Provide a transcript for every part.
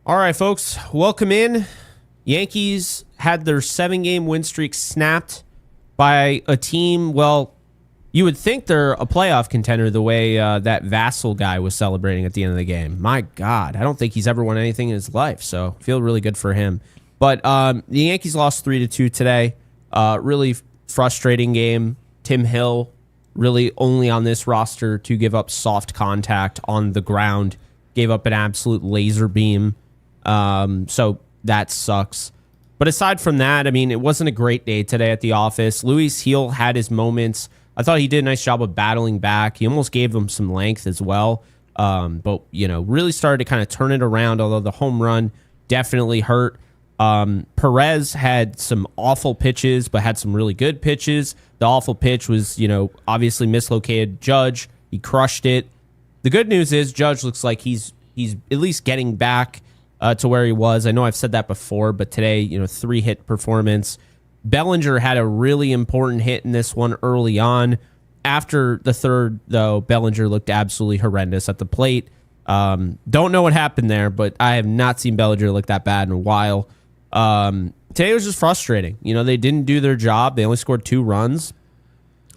All right, folks, welcome in. Yankees had their 7-game win streak snapped by a team. Well, you would think they're a playoff contender the way that Vassell guy was celebrating at the end of the game. My God, I don't think he's ever won anything in his life, so I feel really good for him. But the Yankees lost 3-2 today. Really frustrating game. Tim Hill really only on this roster to give up soft contact on the ground. Gave up an absolute laser beam. So that sucks. But aside from that, I mean, it wasn't a great day today at the office. Luis Heel had his moments. I thought he did a nice job of battling back. He almost gave them some length as well. But, really started to kind of turn it around, although the home run definitely hurt. Perez had some awful pitches, but had some really good pitches. The awful pitch was, obviously mislocated Judge. He crushed it. The good news is Judge looks like he's at least getting back to where he was. I know I've said that before, but today, 3-hit performance. Bellinger had a really important hit in this one early on. After the third, though, Bellinger looked absolutely horrendous at the plate. Don't know what happened there, but I have not seen Bellinger look that bad in a while. Today was just frustrating. They didn't do their job. They only scored 2 runs.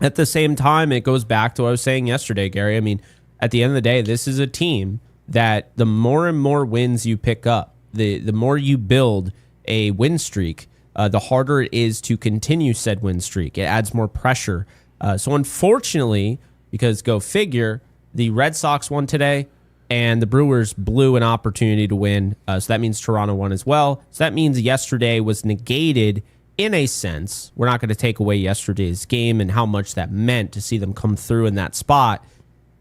At the same time, it goes back to what I was saying yesterday, Gary. I mean, at the end of the day, this is a team that the more and more wins you pick up, the more you build a win streak, the harder it is to continue said win streak. It adds more pressure. So unfortunately, because go figure, the Red Sox won today and the Brewers blew an opportunity to win. So that means Toronto won as well. So that means yesterday was negated in a sense. We're not going to take away yesterday's game and how much that meant to see them come through in that spot.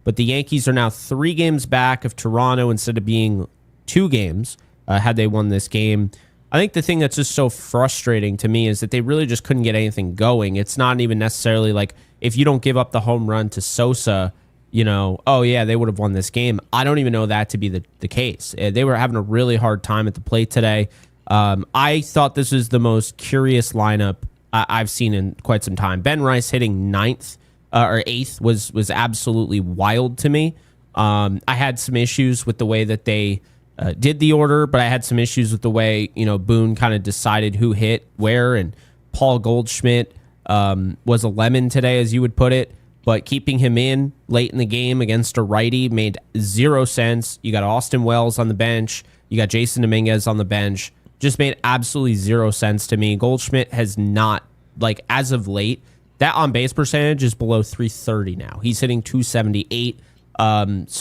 But the Yankees are now 3 games back of Toronto instead of being 2 games had they won this game. I think the thing that's just so frustrating to me is that they really just couldn't get anything going. It's not even necessarily like if you don't give up the home run to Sosa, oh, yeah, they would have won this game. I don't even know that to be the case. They were having a really hard time at the plate today. I thought this was the most curious lineup I've seen in quite some time. Ben Rice hitting 9th. Or 8th was absolutely wild to me. I had some issues with the way that they did the order, but I had some issues with the way, Boone kind of decided who hit where, and Paul Goldschmidt was a lemon today, as you would put it, but keeping him in late in the game against a righty made 0 sense. You got Austin Wells on the bench. You got Jason Dominguez on the bench. Just made absolutely 0 sense to me. Goldschmidt has not, as of late, that on-base percentage is below 330 now. He's hitting 278. So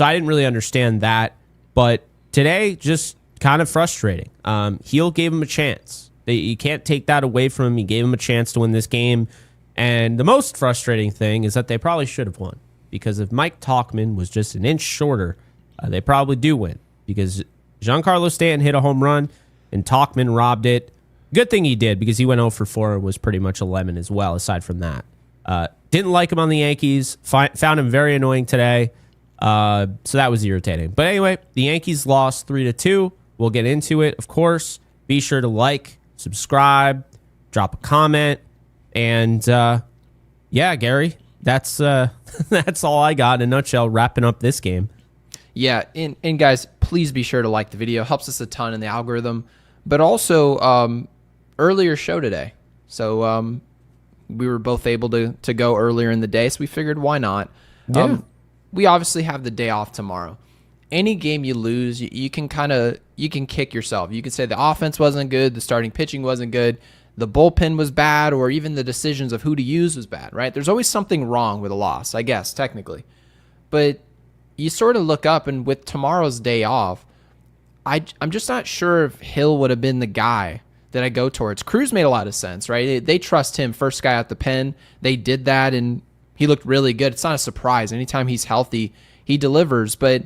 I didn't really understand that. But today, just kind of frustrating. Heel gave him a chance. You can't take that away from him. He gave him a chance to win this game. And the most frustrating thing is that they probably should have won. Because if Mike Tauchman was just an inch shorter, they probably do win. Because Giancarlo Stanton hit a home run, and Tauchman robbed it. Good thing he did, because he went 0 for 4 and was pretty much a lemon as well, aside from that. Didn't like him on the Yankees. Found him very annoying today. So that was irritating. But anyway, the Yankees lost 3-2. We'll get into it, of course. Be sure to like, subscribe, drop a comment. And, yeah, Gary, that's that's all I got in a nutshell wrapping up this game. Yeah, and guys, please be sure to like the video. Helps us a ton in the algorithm. But also, earlier show today. So we were both able to go earlier in the day, so we figured why not. Yeah. We obviously have the day off tomorrow. Any game you lose, you can kick yourself. You can say the offense wasn't good, the starting pitching wasn't good, the bullpen was bad, or even the decisions of who to use was bad, right? There's always something wrong with a loss, I guess, technically. But you sort of look up, and with tomorrow's day off, I'm just not sure if Hill would have been the guy that I go towards. Cruz made a lot of sense, right? They trust him, first guy out the pen. They did that, and he looked really good. It's not a surprise. Anytime he's healthy, he delivers. But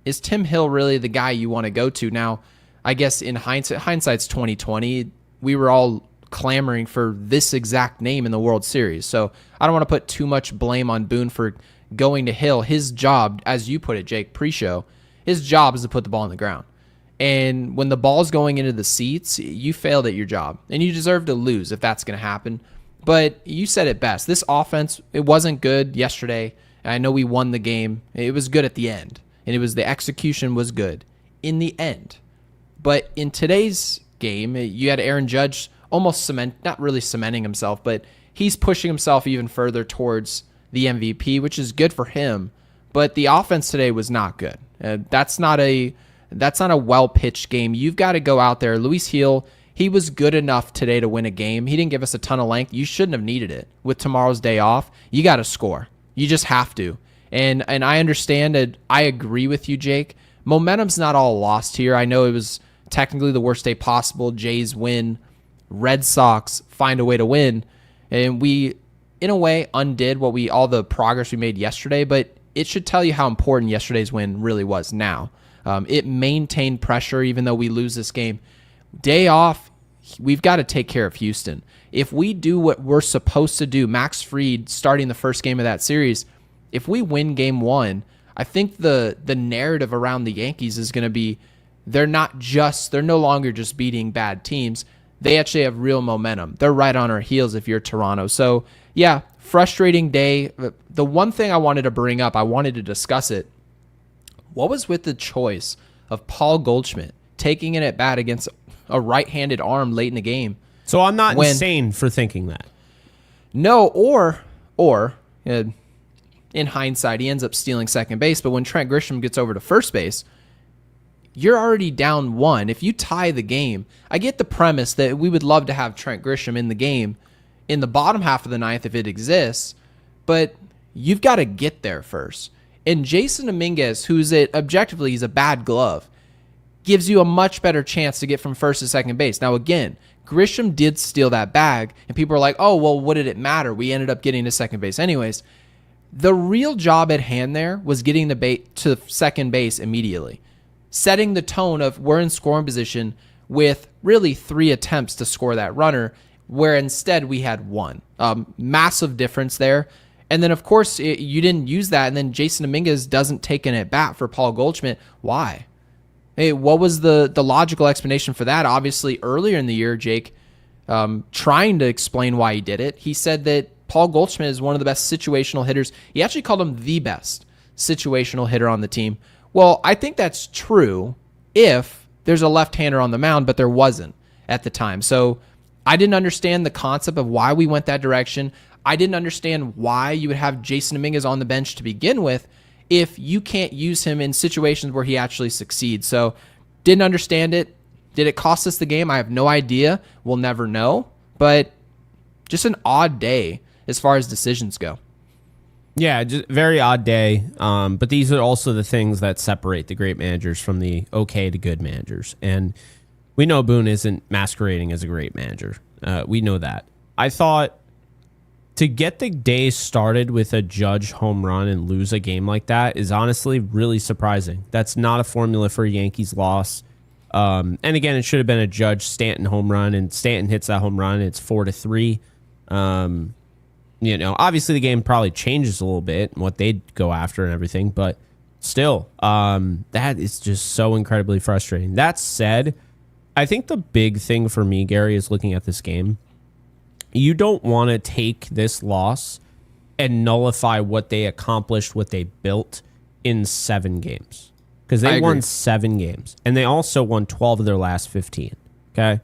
is Tim Hill really the guy you want to go to? Now, I guess in hindsight's 2020. We were all clamoring for this exact name in the World Series. So I don't want to put too much blame on Boone for going to Hill. His job, as you put it, Jake, pre-show, his job is to put the ball on the ground. And when the ball's going into the seats, you failed at your job. And you deserve to lose if that's going to happen. But you said it best. This offense, it wasn't good yesterday. I know we won the game. It was good at the end. And it was the execution was good in the end. But in today's game, you had Aaron Judge almost not really cementing himself, but he's pushing himself even further towards the MVP, which is good for him. But the offense today was not good. That's not a well pitched game. You've got to go out there. Luis Gil, he was good enough today to win a game. He didn't give us a ton of length. You shouldn't have needed it. With tomorrow's day off, you got to score. You just have to. And I understand it. I agree with you, Jake. Momentum's not all lost here. I know it was technically the worst day possible. Jays win. Red Sox find a way to win. And we, in a way, undid all the progress we made yesterday, but it should tell you how important yesterday's win really was now. It maintained pressure even though we lose this game. Day off, we've got to take care of Houston. If we do what we're supposed to do, Max Fried starting the first game of that series, if we win game 1, I think the narrative around the Yankees is going to be they're no longer just beating bad teams. They actually have real momentum. They're right on our heels if you're Toronto. So, yeah, frustrating day. The one thing I wanted to bring up, I wanted to discuss it. What was with the choice of Paul Goldschmidt taking it at bat against a right-handed arm late in the game? So I'm not insane for thinking that. No, or in hindsight, he ends up stealing second base. But when Trent Grisham gets over to first base, you're already down 1. If you tie the game, I get the premise that we would love to have Trent Grisham in the game in the bottom half of the ninth if it exists, but you've got to get there first. And Jason Dominguez, objectively, he's a bad glove, gives you a much better chance to get from first to second base. Now, again, Grisham did steal that bag, and people are like, oh, well, what did it matter? We ended up getting to second base anyways. The real job at hand there was getting the bait to second base immediately, setting the tone of we're in scoring position with really 3 attempts to score that runner, where instead we had 1. Massive difference there. And then, of course, you didn't use that, and then Jason Dominguez doesn't take an at-bat for Paul Goldschmidt. Why? Hey, what was the logical explanation for that? Obviously, earlier in the year, Jake, trying to explain why he did it, he said that Paul Goldschmidt is one of the best situational hitters. He actually called him the best situational hitter on the team. Well, I think that's true if there's a left-hander on the mound, but there wasn't at the time. So I didn't understand the concept of why we went that direction. I didn't understand why you would have Jason Dominguez on the bench to begin with if you can't use him in situations where he actually succeeds. So didn't understand it. Did it cost us the game? I have no idea. We'll never know. But just an odd day as far as decisions go. Yeah, just very odd day. But these are also the things that separate the great managers from the okay to good managers. And we know Boone isn't masquerading as a great manager. We know that. I thought to get the day started with a Judge home run and lose a game like that is honestly really surprising. That's not a formula for a Yankees loss. And again, it should have been a Judge Stanton home run, and Stanton hits that home run. It's 4-3. Obviously the game probably changes a little bit and what they go after and everything, but still, that is just so incredibly frustrating. That said, I think the big thing for me, Gary, is looking at this game. You don't want to take this loss and nullify what they accomplished, what they built in 7 games. Because they won 7 games, and they also won 12 of their last 15. Okay?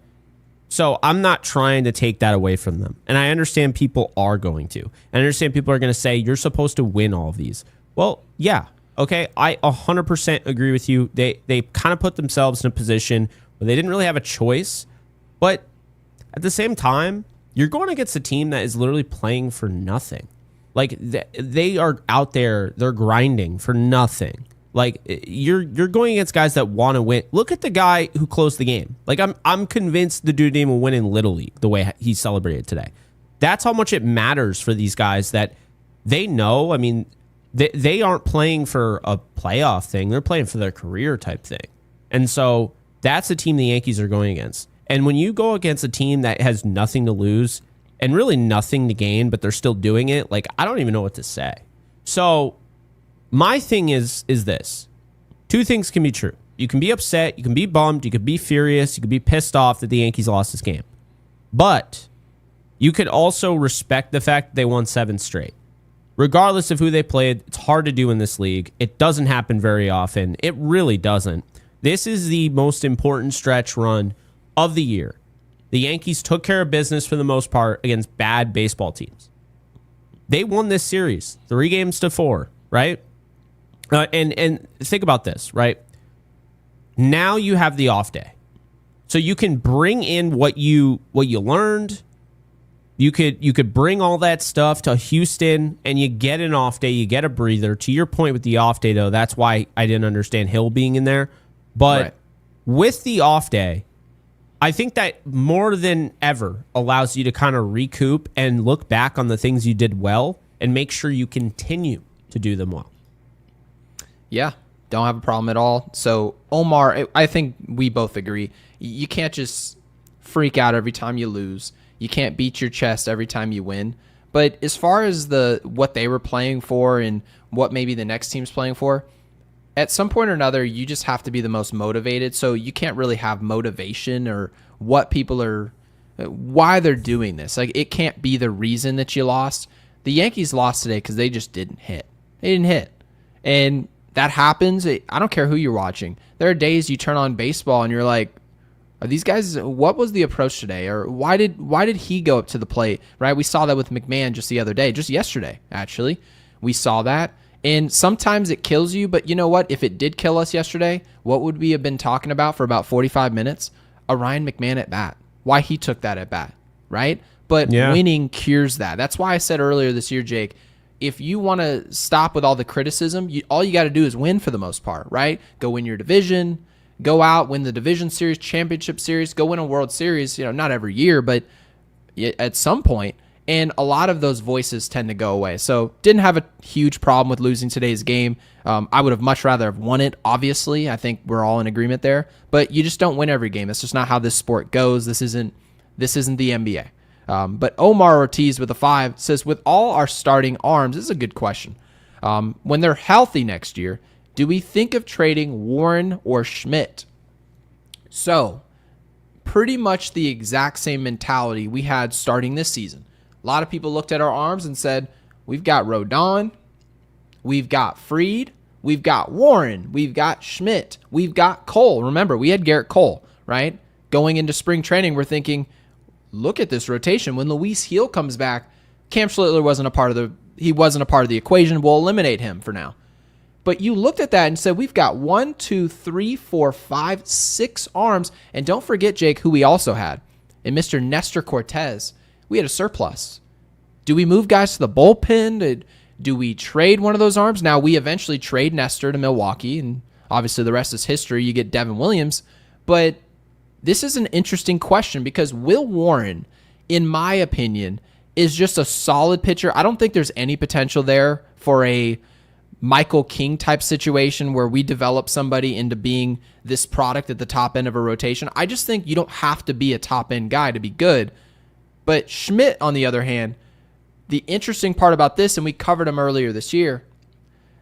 So I'm not trying to take that away from them. And I understand people are going to. I understand people are going to say, you're supposed to win all of these. Well, yeah. Okay, I 100% agree with you. They kind of put themselves in a position where they didn't really have a choice. But at the same time, you're going against a team that is literally playing for nothing. Like, they are out there, they're grinding for nothing. Like, you're going against guys that want to win. Look at the guy who closed the game. Like, I'm convinced the dude will win in Little League the way he celebrated today. That's how much it matters for these guys that they know. I mean, they aren't playing for a playoff thing. They're playing for their career type thing. And so that's the team the Yankees are going against. And when you go against a team that has nothing to lose and really nothing to gain, but they're still doing it, like, I don't even know what to say. So my thing is this. 2 things can be true. You can be upset, you can be bummed, you could be furious, you could be pissed off that the Yankees lost this game. But you could also respect the fact that they won 7 straight. Regardless of who they played, it's hard to do in this league. It doesn't happen very often. It really doesn't. This is the most important stretch run of the year. The Yankees took care of business for the most part against bad baseball teams. They won this series 3-4, right? And think about this, right? Now you have the off day. So you can bring in what you learned. You could bring all that stuff to Houston and you get an off day, you get a breather. To your point with the off day, though, that's why I didn't understand Hill being in there. But Right. with the off day, I think that more than ever allows you to kind of recoup and look back on the things you did well and make sure you continue to do them well. Yeah, don't have a problem at all. So Omar, I think we both agree. You can't just freak out every time you lose. You can't beat your chest every time you win. But as far as what they were playing for and what maybe the next team's playing for, at some point or another, you just have to be the most motivated. So you can't really have motivation or what people are, why they're doing this. Like, it can't be the reason that you lost. The Yankees lost today because they just didn't hit. They didn't hit. And that happens. I don't care who you're watching. There are days you turn on baseball and you're like, are these guys, what was the approach today? Or why did he go up to the plate, right? We saw that with McMahon just the other day, just yesterday, actually. We saw that. And sometimes it kills you, but you know what? If it did kill us yesterday, what would we have been talking about for about 45 minutes? A Ryan McMahon at bat. Why he took that at bat, right? But winning cures that. That's why I said earlier this year, Jake, if you want to stop with all the criticism, all you got to do is win for the most part, right? Go win your division, go out, win the division series, championship series, go win a World Series, not every year, but at some point. And a lot of those voices tend to go away. So didn't have a huge problem with losing today's game. I would have much rather have won it, obviously. I think we're all in agreement there. But you just don't win every game. That's just not how this sport goes. This isn't the NBA. But Omar Ortiz with a 5 says, with all our starting arms, this is a good question. When they're healthy next year, do we think of trading Warren or Schmidt? So pretty much the exact same mentality we had starting this season. A lot of people looked at our arms and said, we've got Rodon, we've got Fried, we've got Warren, we've got Schmidt, we've got Cole. Remember, we had Garrett Cole, right? Going into spring training, we're thinking, look at this rotation. When Luis Heel comes back, Cam Schlittler wasn't a part of the equation. We'll eliminate him for now. But you looked at that and said, we've got 1, 2, 3, 4, 5, 6 arms. And don't forget, Jake, who we also had. In Mr. Nestor Cortez, we had a surplus. Do we move guys to the bullpen? Do we trade one of those arms? Now, we eventually trade Nestor to Milwaukee, and obviously the rest is history. You get Devin Williams. But this is an interesting question because Will Warren, in my opinion, is just a solid pitcher. I don't think there's any potential there for a Michael King type situation where we develop somebody into being this product at the top end of a rotation. I just think you don't have to be a top end guy to be good. But Schmidt, on the other hand, the interesting part about this, and we covered him earlier this year,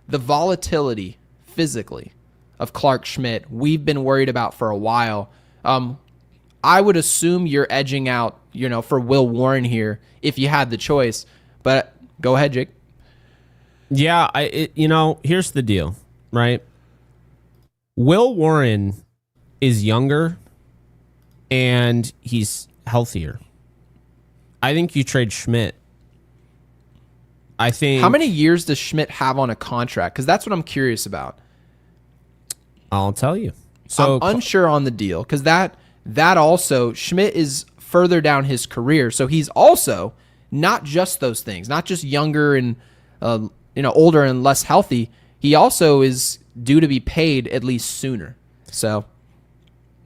the volatility physically of Clark Schmidt, we've been worried about for a while. I would assume you're edging out, for Will Warren here if you had the choice. But go ahead, Jake. Yeah, here's the deal, right? Will Warren is younger and he's healthier. I think you trade Schmidt. I think. How many years does Schmidt have on a contract? Because that's what I'm curious about. I'll tell you. So I'm unsure on the deal because that also, Schmidt is further down his career. So he's also not just those things, not just younger and older and less healthy. He also is due to be paid at least sooner. So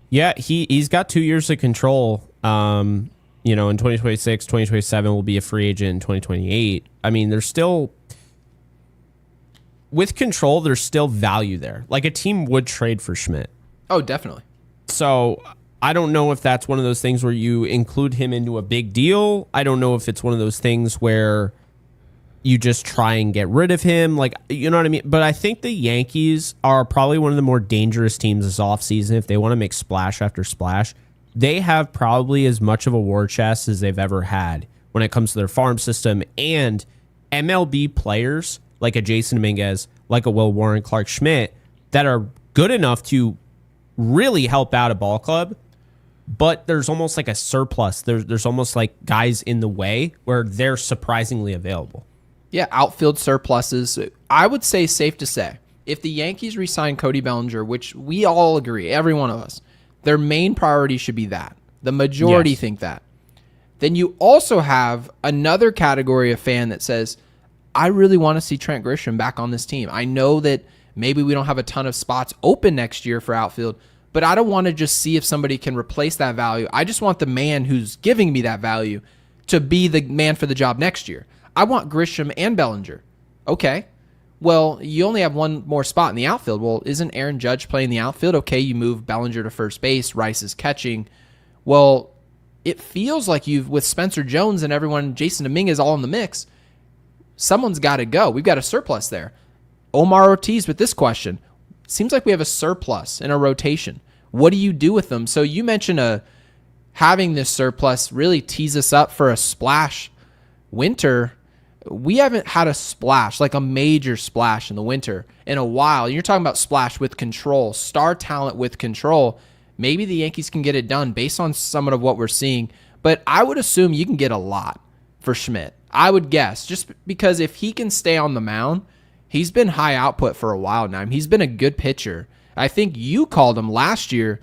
yeah, he's got 2 years of control. In 2026, 2027 will be a free agent in 2028. I mean, there's still, with control, there's still value there. Like a team would trade for Schmidt. Oh, definitely. So I don't know if that's one of those things where you include him into a big deal. I don't know if it's one of those things where you just try and get rid of him. Like, you know what I mean? But I think the Yankees are probably one of the more dangerous teams this offseason if they want to make splash after splash. They have probably as much of a war chest as they've ever had when it comes to their farm system and MLB players like a Jason Dominguez, like a Will Warren, Clark Schmidt, that are good enough to really help out a ball club, but there's almost like a surplus. There's almost like guys in the way where they're surprisingly available. Yeah, outfield surpluses. I would say safe to say, if the Yankees re-sign Cody Bellinger, which we all agree, every one of us, their main priority should be that. The majority think that. Then you also have another category of fan that says, I really want to see Trent Grisham back on this team. I know that maybe we don't have a ton of spots open next year for outfield, but I don't want to just see if somebody can replace that value. I just want the man who's giving me that value to be the man for the job next year. I want Grisham and Bellinger. Okay. Well, you only have one more spot in the outfield. Well, isn't Aaron Judge playing the outfield? Okay, you move Bellinger to first base. Rice is catching. Well, it feels like with Spencer Jones and everyone, Jason Dominguez all in the mix, someone's got to go. We've got a surplus there. Omar Ortiz with this question. Seems like we have a surplus in a rotation. What do you do with them? So you mentioned having this surplus really tees us up for a splash winter. We haven't had a splash, like a major splash in the winter in a while. You're talking about splash with control, star talent with control. Maybe the Yankees can get it done based on some of what we're seeing. But I would assume you can get a lot for Schmidt. I would guess, just because if he can stay on the mound, he's been high output for a while now. He's been a good pitcher. I think you called him last year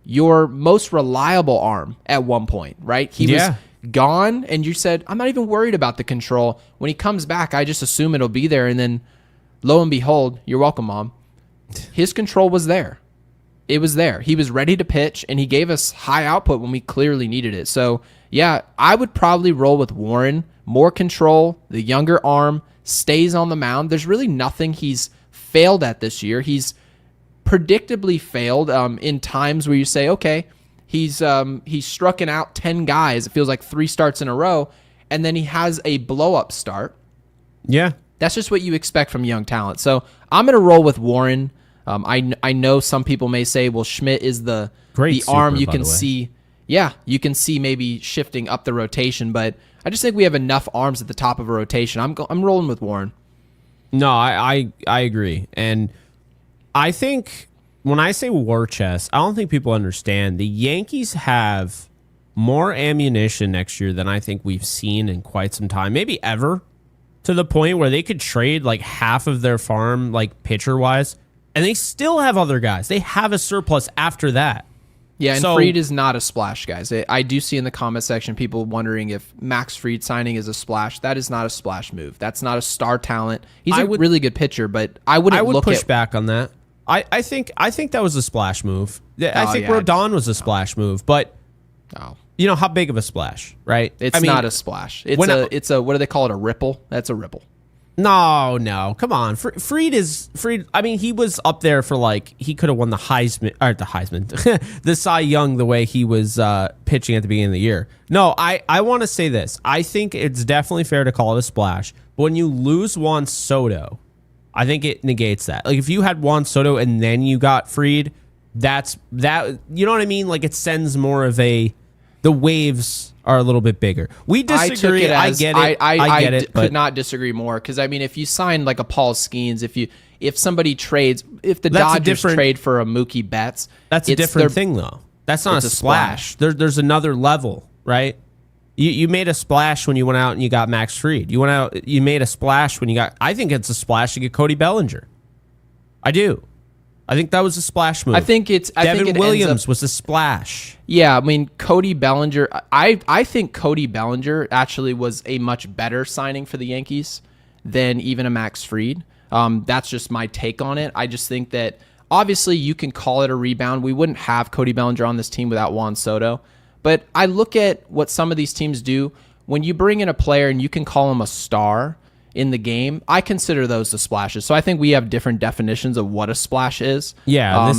your most reliable arm at one point, right? He was gone, and you said, I'm not even worried about the control. When he comes back, I just assume it'll be there, and then lo and behold, you're welcome, Mom. His control was there. It was there. He was ready to pitch, and he gave us high output when we clearly needed it. So, yeah, I would probably roll with Warren. More control, the younger arm, stays on the mound. There's really nothing he's failed at this year. He's predictably failed in times where you say, okay, he's strucken out 10 guys. It feels like 3 starts in a row, and then he has a blow-up start. Yeah. That's just what you expect from young talent. So I'm going to roll with Warren. I know some people may say, well, Schmidt is the arm you can see. Yeah, you can see maybe shifting up the rotation, but I just think we have enough arms at the top of a rotation. I'm rolling with Warren. No, I agree. And I think when I say war chest, I don't think people understand. The Yankees have more ammunition next year than I think we've seen in quite some time, maybe ever, to the point where they could trade like half of their farm, like pitcher-wise, and they still have other guys. They have a surplus after that. Yeah, and Fried is not a splash, guys. I do see in the comment section people wondering if Max Fried signing is a splash. That is not a splash move. That's not a star talent. He's a really good pitcher, but I would push back on that. I think that was a splash move. I think Rodon was a splash move, but you know how big of a splash, right? It's not a splash. It's a what do they call it? A ripple. That's a ripple. No, come on. Fried. I mean, he was up there for he could have won the Heisman, the Cy Young, the way he was pitching at the beginning of the year. No, I want to say this. I think it's definitely fair to call it a splash. But when you lose Juan Soto, I think it negates that. Like if you had Juan Soto and then you got Fried, that. You know what I mean? Like it sends more of the waves are a little bit bigger. We disagree. I get it. I get it. Could not disagree more because I mean, if you sign like a Paul Skeens, if somebody trades, if the Dodgers trade for a Mookie Betts, that's a different thing though. That's not a splash. There's another level, right? You made a splash when you went out and you got Max Fried. You made a splash when you got. I think it's a splash to get Cody Bellinger. I do. I think that was a splash move. Devin Williams was a splash. Yeah, I mean Cody Bellinger. I think Cody Bellinger actually was a much better signing for the Yankees than even a Max Fried. That's just my take on it. I just think that obviously you can call it a rebound. We wouldn't have Cody Bellinger on this team without Juan Soto. But I look at what some of these teams do when you bring in a player and you can call him a star in the game. I consider those the splashes. So I think we have different definitions of what a splash is. Yeah,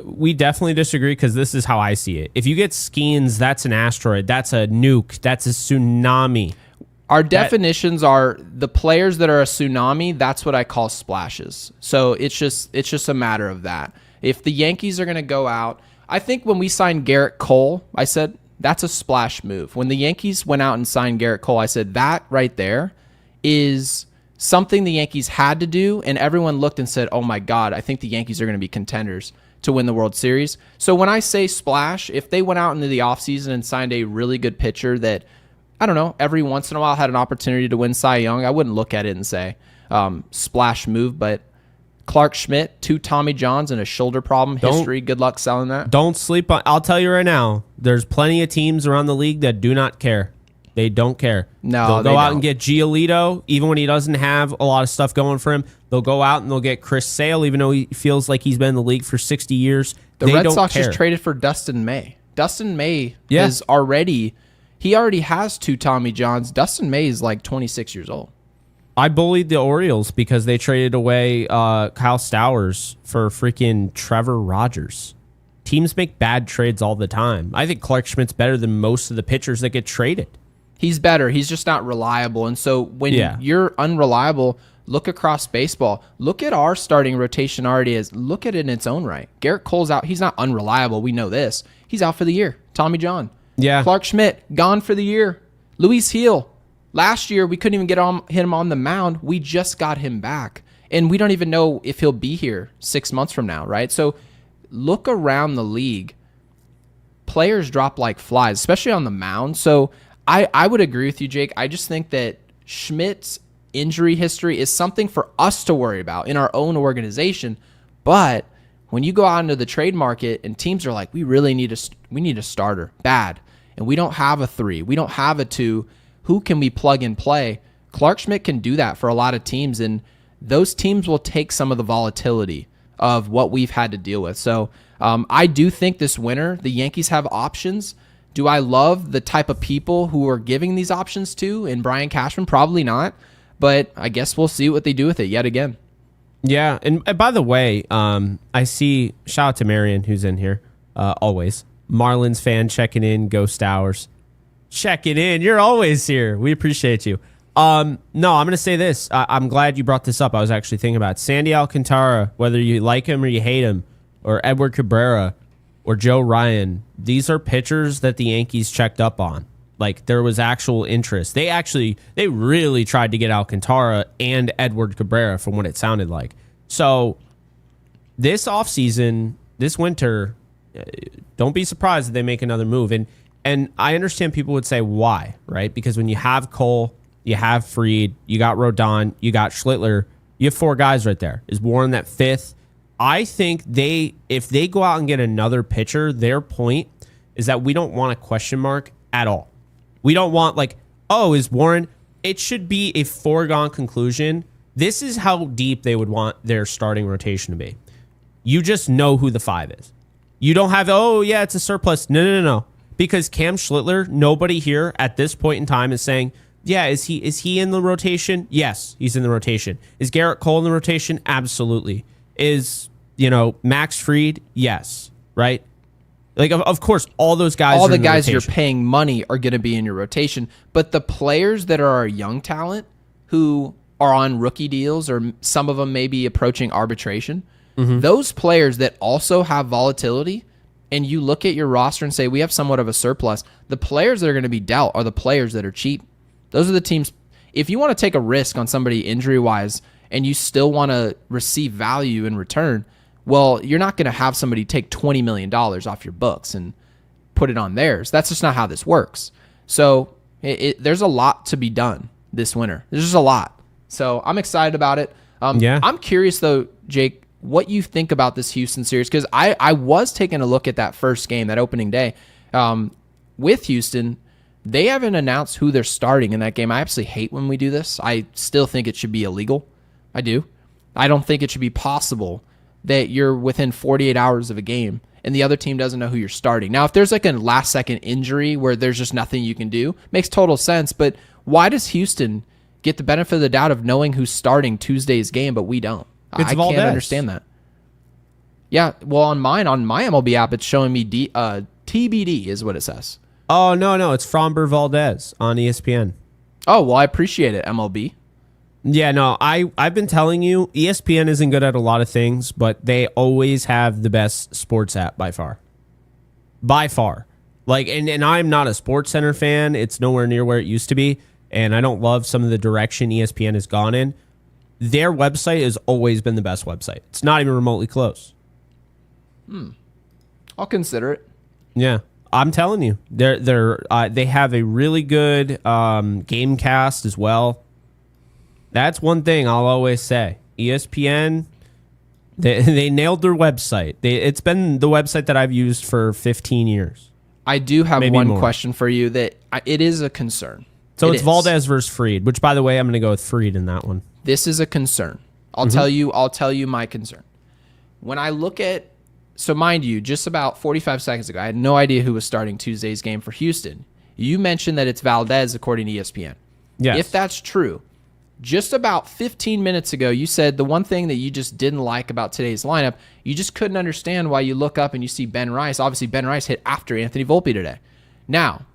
we definitely disagree because this is how I see it. If you get Skeens, that's an asteroid, that's a nuke, that's a tsunami. Our definitions are the players that are a tsunami, that's what I call splashes. So it's just a matter of that. If the Yankees are going to go out, I think when we signed Garrett Cole, I said that's a splash move. When the Yankees went out and signed Garrett Cole, I said that right there is something the Yankees had to do, and everyone looked and said, oh my God, I think the Yankees are going to be contenders. to win the World Series. So when I say splash, if they went out into the offseason and signed a really good pitcher that, I don't know, every once in a while had an opportunity to win Cy Young, I wouldn't look at it and say splash move. But Clark Schmidt, 2 Tommy Johns, and a shoulder problem history. Good luck selling that. Don't sleep on. I'll tell you right now, there's plenty of teams around the league that do not care. They don't care. No, they'll they go out don't. and get Giolito, even when he doesn't have a lot of stuff going for him. They'll go out and they'll get Chris Sale, even though he feels like he's been in the league for 60 years. The Red Sox just traded for Dustin May. Dustin May is already has 2 Tommy Johns. Dustin May is like 26 years old. I bullied the Orioles because they traded away Kyle Stowers for freaking Trevor Rogers. Teams make bad trades all the time. I think Clark Schmidt's better than most of the pitchers that get traded. He's better. He's just not reliable. And so when you're unreliable, look across baseball. Look at our starting rotation already as look at it in its own right. Garrett Cole's out. He's not unreliable. We know this. He's out for the year. Tommy John. Yeah. Clark Schmidt, gone for the year. Luis Heel. Last year, we couldn't even hit him on the mound. We just got him back. And we don't even know if he'll be here 6 months from now, right? So look around the league. Players drop like flies, especially on the mound. So I would agree with you, Jake. I just think that Schmidt's injury history is something for us to worry about in our own organization. But when you go out into the trade market and teams are like, we need a starter, bad, and we don't have a 3, we don't have a 2, who can we plug and play? Clark Schmidt can do that for a lot of teams, and those teams will take some of the volatility of what we've had to deal with. So I do think this winter the Yankees have options. Do I love the type of people who are giving these options to in Brian Cashman? Probably not, but I guess we'll see what they do with it yet again. Yeah, and by the way, I see, shout out to Marion, who's in here, always. Marlins fan checking in, Ghost Hours. Checking in. You're always here. We appreciate you. No, I'm going to say this. I'm glad you brought this up. I was actually thinking about it. Sandy Alcantara, whether you like him or you hate him, or Edward Cabrera, or Joe Ryan, these are pitchers that the Yankees checked up on. Like, there was actual interest. They really tried to get Alcantara and Edward Cabrera from what it sounded like. So this offseason, this winter, don't be surprised if they make another move. And I understand people would say why, right? Because when you have Cole, you have Fried, you got Rodon, you got Schlittler, you have 4 guys right there. Is Warren that 5th? I think if they go out and get another pitcher, their point is that we don't want a question mark at all. We don't want is Warren? It should be a foregone conclusion. This is how deep they would want their starting rotation to be. You just know who the 5 is. You don't have, it's a surplus. No. Because Cam Schlittler, nobody here at this point in time is saying, is he in the rotation? Yes, he's in the rotation. Is Garrett Cole in the rotation? Absolutely. Is, Max Fried? Yes, right? Like, of course, all those guys all the guys you're paying money are going to be in your rotation. But the players that are our young talent who are on rookie deals, or some of them may be approaching arbitration, those players that also have volatility, and you look at your roster and say, we have somewhat of a surplus, the players that are going to be dealt are the players that are cheap. Those are the teams. If you want to take a risk on somebody injury-wise and you still want to receive value in return, well, you're not going to have somebody take $20 million off your books and put it on theirs. That's just not how this works. So there's a lot to be done this winter. There's just a lot. So I'm excited about it. I'm curious, though, Jake, what you think about this Houston series, because I was taking a look at that first game, that opening day with Houston. They haven't announced who they're starting in that game. I absolutely hate when we do this. I still think it should be illegal. I do. I don't think it should be possible that you're within 48 hours of a game and the other team doesn't know who you're starting. Now, if there's like a last-second injury where there's just nothing you can do, makes total sense. But why does Houston get the benefit of the doubt of knowing who's starting Tuesday's game, but we don't? I can't understand that. Yeah, well, on my MLB app, it's showing me TBD is what it says. Oh, no, it's Framber Valdez on ESPN. Oh, well, I appreciate it, MLB. Yeah, no, I've been telling you, ESPN isn't good at a lot of things, but they always have the best sports app by far. By far. Like, and I'm not a Sports Center fan. It's nowhere near where it used to be, and I don't love some of the direction ESPN has gone in. Their website has always been the best website. It's not even remotely close. I'll consider it. Yeah, I'm telling you, they have a really good game cast as well. That's one thing I'll always say. ESPN, they nailed their website. It's been the website that I've used for 15 years. I do have Maybe one more. question for you that it is a concern. So It it's is. Valdez versus Fried, which, by the way, I'm going to go with Fried in that one. This is a concern. I'll tell you my concern. When I look at, so mind you, just about 45 seconds ago, I had no idea who was starting Tuesday's game for Houston. You mentioned that it's Valdez according to ESPN. Yes. If that's true, just about 15 minutes ago, you said the one thing that you just didn't like about today's lineup, you just couldn't understand why you look up and you see Ben Rice. Obviously, Ben Rice hit after Anthony Volpe today. Now,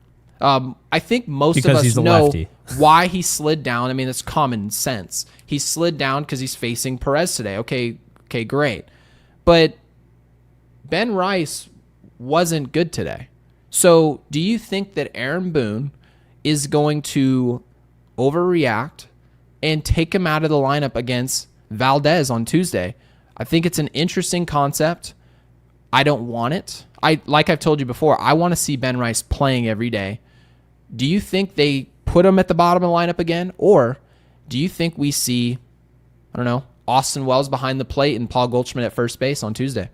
I think most Because of us he's a know lefty. why he slid down. I mean, it's common sense. He slid down because he's facing Perez today. Okay, great. But Ben Rice wasn't good today. So do you think that Aaron Boone is going to overreact and take him out of the lineup against Valdez on Tuesday? I think it's an interesting concept. I don't want it. Like I've told you before, I want to see Ben Rice playing every day. Do you think they put him at the bottom of the lineup again? Or do you think we see, I don't know, Austin Wells behind the plate and Paul Goldschmidt at first base on Tuesday?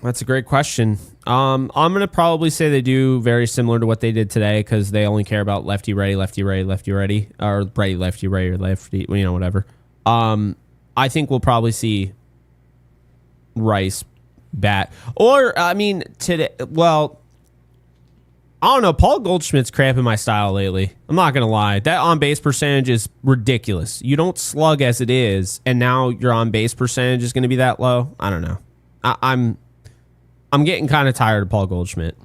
That's a great question. I'm going to probably say they do very similar to what they did today because they only care about lefty, righty, lefty, righty, lefty, righty, or righty, lefty, righty, or lefty, whatever. I think we'll probably see Rice bat. Or, I mean, today, well, I don't know. Paul Goldschmidt's cramping my style lately. I'm not going to lie. That on-base percentage is ridiculous. You don't slug as it is, and now your on-base percentage is going to be that low? I don't know. I'm getting kind of tired of Paul Goldschmidt.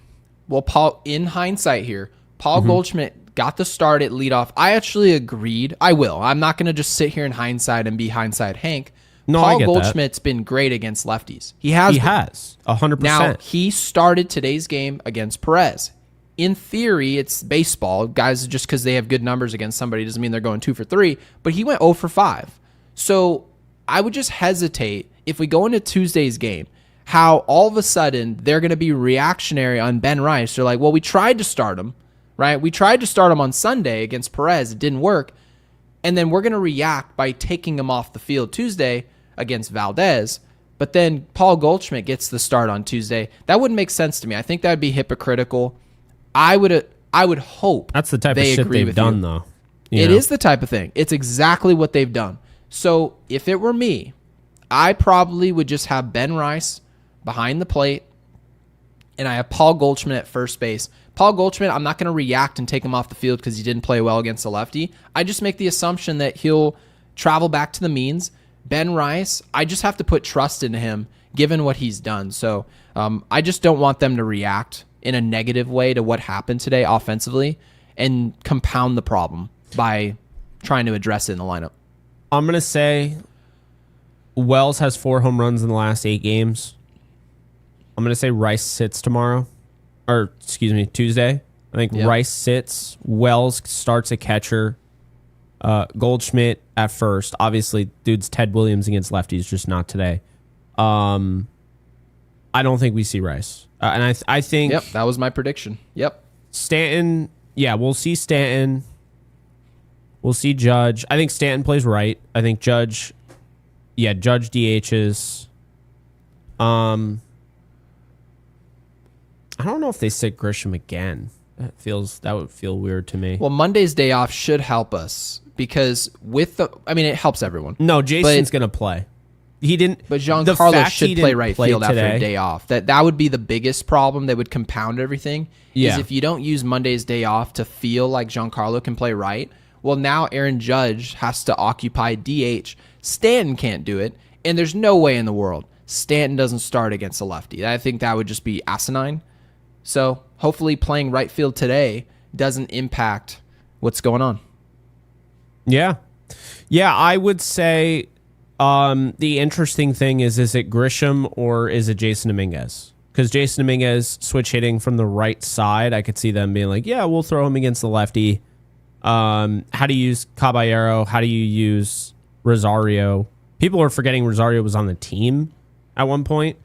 Well, Paul, in hindsight here, Paul Goldschmidt got the start at leadoff. I actually agreed. I will. I'm not going to just sit here in hindsight and be hindsight Hank. No, I Paul get that. Goldschmidt's been great against lefties. He has. 100%. Now, he started today's game against Perez. In theory, it's baseball. Guys, just because they have good numbers against somebody doesn't mean they're going 2 for 3. But he went 0 for 5. So I would just hesitate if we go into Tuesday's game, how all of a sudden they're going to be reactionary on Ben Rice. They're like, well, we tried to start him, right? We tried to start him on Sunday against Perez. It didn't work. And then we're going to react by taking him off the field Tuesday against Valdez. But then Paul Goldschmidt gets the start on Tuesday. That wouldn't make sense to me. I think that would be hypocritical. I would hope that's the type of they shit agree they've with done, you. though. It is the type of thing. It's exactly what they've done. So if it were me, I probably would just have Ben Rice behind the plate, and I have Paul Goldschmidt at first base. Paul Goldschmidt, I'm not going to react and take him off the field because he didn't play well against a lefty. I just make the assumption that he'll travel back to the means. Ben Rice, I just have to put trust into him given what he's done. So I just don't want them to react in a negative way to what happened today offensively and compound the problem by trying to address it in the lineup. I'm going to say Wells has 4 home runs in the last 8 games. I'm going to say Rice sits tomorrow. Or, excuse me, Tuesday. I think Rice sits. Wells starts a catcher. Goldschmidt at first. Obviously, dude's Ted Williams against lefties, just not today. I don't think we see Rice. And I think... Yep, that was my prediction. Yep. Stanton, yeah, we'll see Stanton. We'll see Judge. I think Stanton plays right. I think Judge DHs. I don't know if they sit Grisham again. That would feel weird to me. Well, Monday's day off should help us because it helps everyone. No, Jason's going to play. He didn't. But Giancarlo should play right field after a day off. That would be the biggest problem that would compound everything. Yeah. Is if you don't use Monday's day off to feel like Giancarlo can play right, well, now Aaron Judge has to occupy DH. Stanton can't do it, and there's no way in the world Stanton doesn't start against a lefty. I think that would just be asinine. So hopefully playing right field today doesn't impact what's going on. Yeah. Yeah, I would say the interesting thing is it Grisham or is it Jason Dominguez? Because Jason Dominguez switch hitting from the right side, I could see them being like, yeah, we'll throw him against the lefty. How do you use Caballero? How do you use Rosario? People are forgetting Rosario was on the team at one point.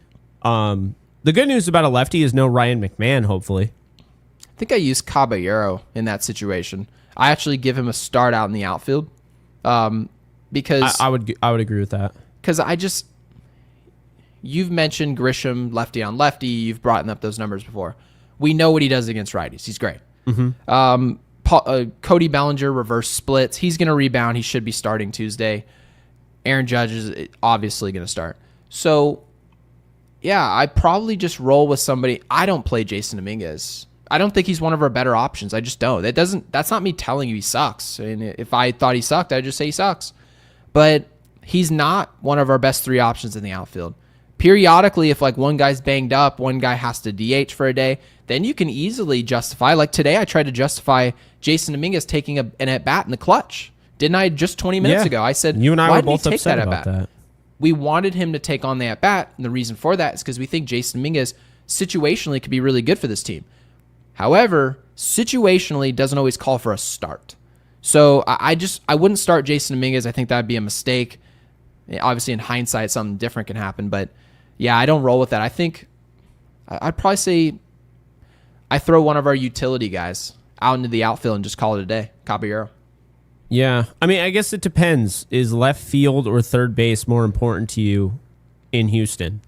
The good news about a lefty is no Ryan McMahon, hopefully. I think I use Caballero in that situation. I actually give him a start out in the outfield because I would agree with that. Because you've mentioned Grisham lefty on lefty. You've brought up those numbers before. We know what he does against righties. He's great. Cody Bellinger reverse splits. He's going to rebound. He should be starting Tuesday. Aaron Judge is obviously going to start. So, yeah, I probably just roll with somebody. I don't play Jason Dominguez. I don't think he's one of our better options. I just don't. That's not me telling you he sucks. And if I thought he sucked, I'd just say he sucks. But he's not one of our best three options in the outfield. Periodically, if like one guy's banged up, one guy has to DH for a day, then you can easily justify. Like today, I tried to justify Jason Dominguez taking an at-bat in the clutch. Didn't I just 20 minutes ago? I said, you and I why were did he both take upset that about at-bat? that. We wanted him to take on the at-bat, and the reason for that is because we think Jason Dominguez situationally could be really good for this team. However, situationally doesn't always call for a start. So I wouldn't start Jason Dominguez. I think that would be a mistake. Obviously, in hindsight, something different can happen. But, yeah, I don't roll with that. I think I'd probably say I throw one of our utility guys out into the outfield and just call it a day. Caballero. Yeah. I mean, I guess it depends. Is left field or third base more important to you in Houston?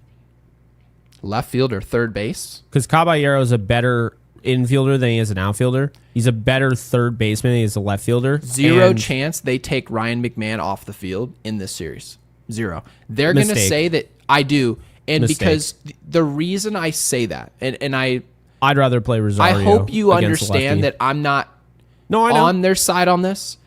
Left field or third base? Because Caballero is a better infielder than he is an outfielder. He's a better third baseman than he is a left fielder. Zero chance they take Ryan McMahon off the field in this series. Zero. They're going to say that I do. And because the reason I say that, and I'd rather play Rosario. I hope you understand that I'm not on their side on this.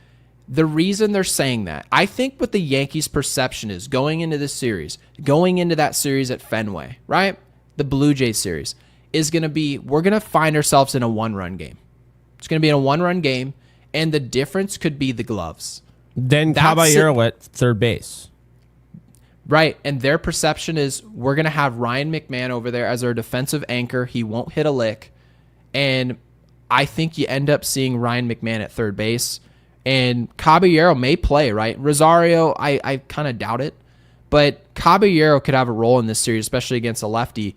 The reason they're saying that, I think what the Yankees' perception is going into this series, going into that series at Fenway, right? The Blue Jays series, is going to be, we're going to find ourselves in a one-run game. It's going to be in a one-run game, and the difference could be the gloves. Then Caballero at third base. Right, and their perception is we're going to have Ryan McMahon over there as our defensive anchor. He won't hit a lick. And I think you end up seeing Ryan McMahon at third base. And Caballero may play, right? Rosario, I kind of doubt it. But Caballero could have a role in this series, especially against a lefty.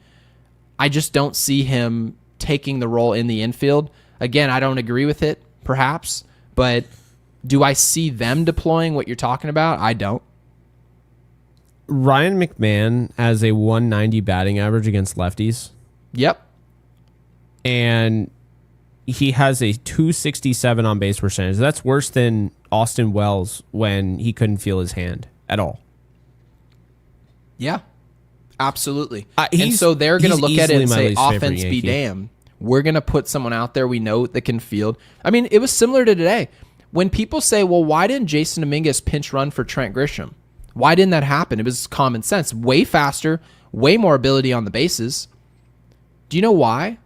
I just don't see him taking the role in the infield. Again, I don't agree with it, perhaps. But do I see them deploying what you're talking about? I don't. Ryan McMahon has a 190 batting average against lefties. Yep. And he has a 267 on base percentage. That's worse than Austin Wells when he couldn't feel his hand at all. Yeah, absolutely. And so they're going to look at it and say, offense be damned. We're going to put someone out there we know that can field. I mean, it was similar to today. When people say, well, why didn't Jason Dominguez pinch run for Trent Grisham? Why didn't that happen? It was common sense. Way faster, way more ability on the bases. Do you know why?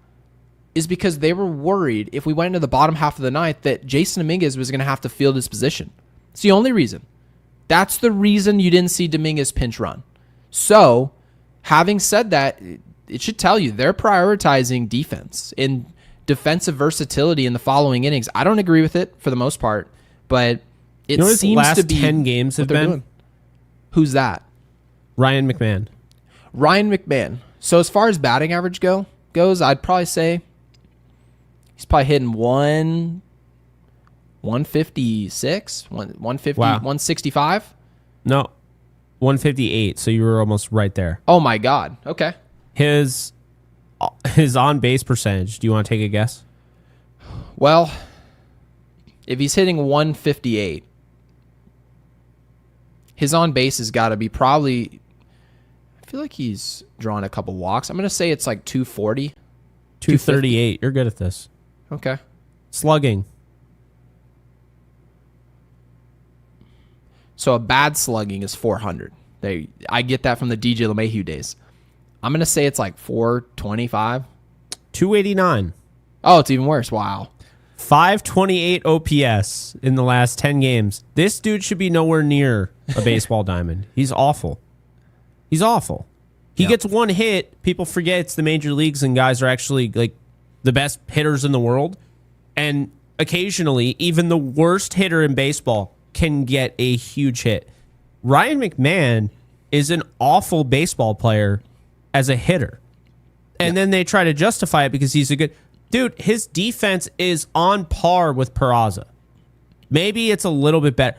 Is because they were worried if we went into the bottom half of the ninth that Jason Dominguez was going to have to field his position. It's the only reason. That's the reason you didn't see Dominguez pinch run. So, having said that, it should tell you they're prioritizing defense and defensive versatility in the following innings. I don't agree with it for the most part, but it seems to be 10 games have been doing. Who's that? Ryan McMahon. Ryan McMahon. So as far as batting average goes, I'd probably say he's probably hitting 156, 150, 165. No, 158. So you were almost right there. Oh my God. Okay. His on base percentage. Do you want to take a guess? Well, if he's hitting 158, his on base has got to be probably, I feel like he's drawn a couple walks. I'm going to say it's like 240. 238. You're good at this. Okay. Slugging. So a bad slugging is 400. I get that from the DJ LeMahieu days. I'm going to say it's like 425. 289. Oh, it's even worse. Wow. 528 OPS in the last 10 games. This dude should be nowhere near a baseball diamond. He's awful. He's awful. He gets one hit. People forget it's the major leagues and guys are actually like the best hitters in the world. And occasionally, even the worst hitter in baseball can get a huge hit. Ryan McMahon is an awful baseball player as a hitter. And then they try to justify it because he's a good dude. His defense is on par with Peraza. Maybe it's a little bit better.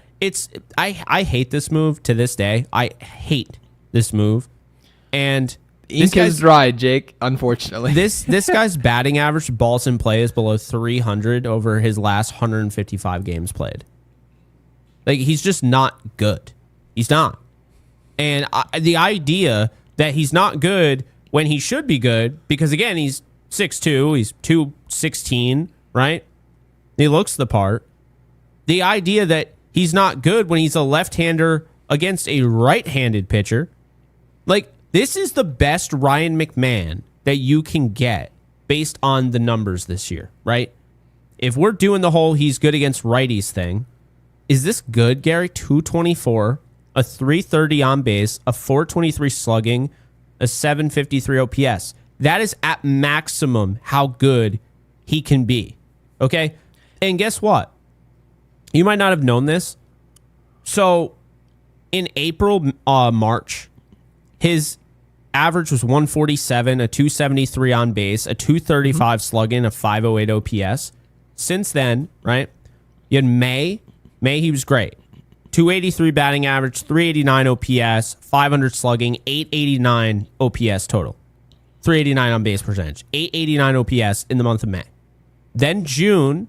I hate this move to this day. I hate this move. And ink is dry, Jake, unfortunately. This guy's batting average balls in play is below 300 over his last 155 games played. Like, he's just not good. He's not. And the idea that he's not good when he should be good, because again, he's 6'2", he's 216, right? He looks the part. The idea that he's not good when he's a left-hander against a right-handed pitcher, like, this is the best Ryan McMahon that you can get based on the numbers this year, right? If we're doing the whole he's good against righties thing, is this good, Gary? 224, a 330 on base, a 423 slugging, a 753 OPS. That is at maximum how good he can be, okay? And guess what? You might not have known this. So in April, March, his average was 147, a 273 on base, a 235 slugging, a 508 OPS. Since then, right, you had May, he was great. 283 batting average, 389 OPS, 500 slugging, 889 OPS total. 389 on base percentage, 889 OPS in the month of May. Then June,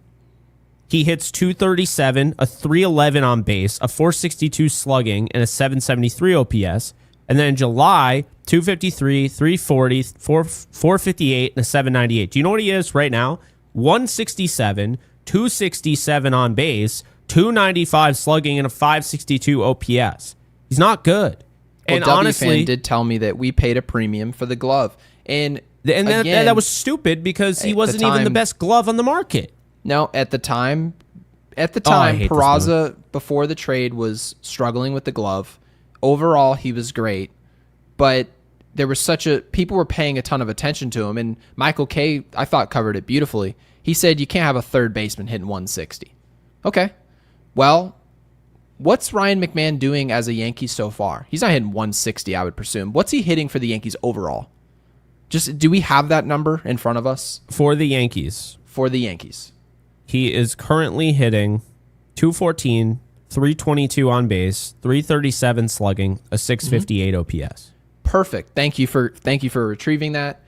he hits 237, a 311 on base, a 462 slugging, and a 773 OPS. And then in July, 253, 340, 458, and a 798. Do you know what he is right now? 167, 267 on base, 295 slugging, and a 562 OPS. He's not good. Well, And W honestly, fan did tell me that we paid a premium for the glove. And again, that was stupid because he at wasn't the even the time- best glove on the market. No, at the time, hate this Peraza, before the trade, was struggling with the glove. Overall, he was great, but there was people were paying a ton of attention to him, and Michael Kay, I thought, covered it beautifully. He said, you can't have a third baseman hitting 160. Okay. Well, what's Ryan McMahon doing as a Yankee so far? He's not hitting 160, I would presume. What's he hitting for the Yankees overall? Just, do we have that number in front of us? For the Yankees, He is currently hitting 214, 322 on base, 337 slugging, a 658 OPS. Perfect. Thank you for retrieving that.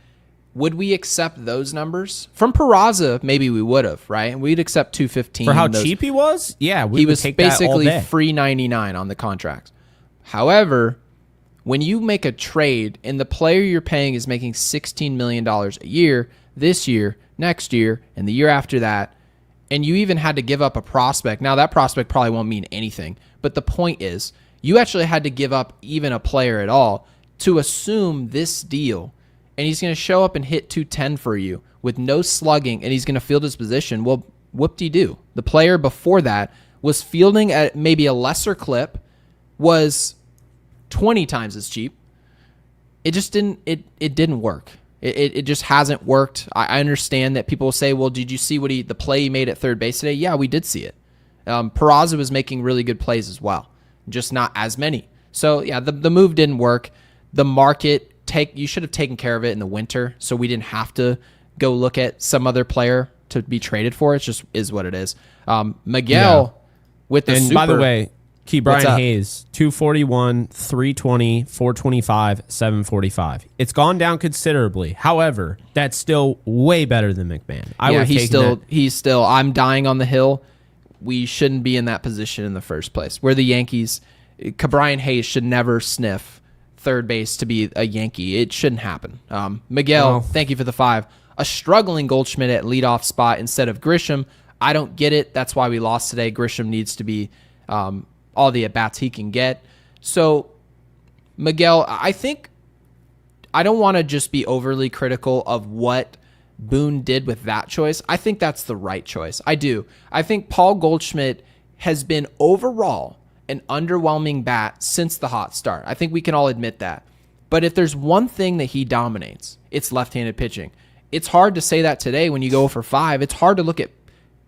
Would we accept those numbers from Peraza? Maybe we would have, right? And we'd accept 215 For how cheap he was? Yeah, we he would was take that all basically day. free 99 on the contract. However, when you make a trade and the player you're paying is making $16 million a year, this year, next year, and the year after that, and you even had to give up a prospect. Now, that prospect probably won't mean anything, but the point is you actually had to give up even a player at all to assume this deal, and he's going to show up and hit 210 for you with no slugging, and he's going to field his position. Well, whoop-de-doo. The player before that was fielding at maybe a lesser clip, was 20 times as cheap. It just didn't. It didn't work. It just hasn't worked. I understand that people will say, "Well, did you see the play he made at third base today?" Yeah, we did see it. Peraza was making really good plays as well, just not as many. So yeah, the move didn't work. The market you should have taken care of it in the winter, so we didn't have to go look at some other player to be traded for. It just is what it is. Miguel with the And by the super- way, Key What's Brian up? Hayes, 241, 320, 425, 745. It's gone down considerably. However, that's still way better than McMahon. I would have taken he's still. I'm dying on the hill. We shouldn't be in that position in the first place. We're the Yankees. Brian Hayes should never sniff third base to be a Yankee. It shouldn't happen. Miguel, Well- thank you for the 5. A struggling Goldschmidt at leadoff spot instead of Grisham. I don't get it. That's why we lost today. Grisham needs to be all the at-bats he can get. So, Miguel, I think I don't want to just be overly critical of what Boone did with that choice. I think that's the right choice. I do. I think Paul Goldschmidt has been overall an underwhelming bat since the hot start. I think we can all admit that. But if there's one thing that he dominates, it's left-handed pitching. It's hard to say that today when you go for 5. It's hard to look at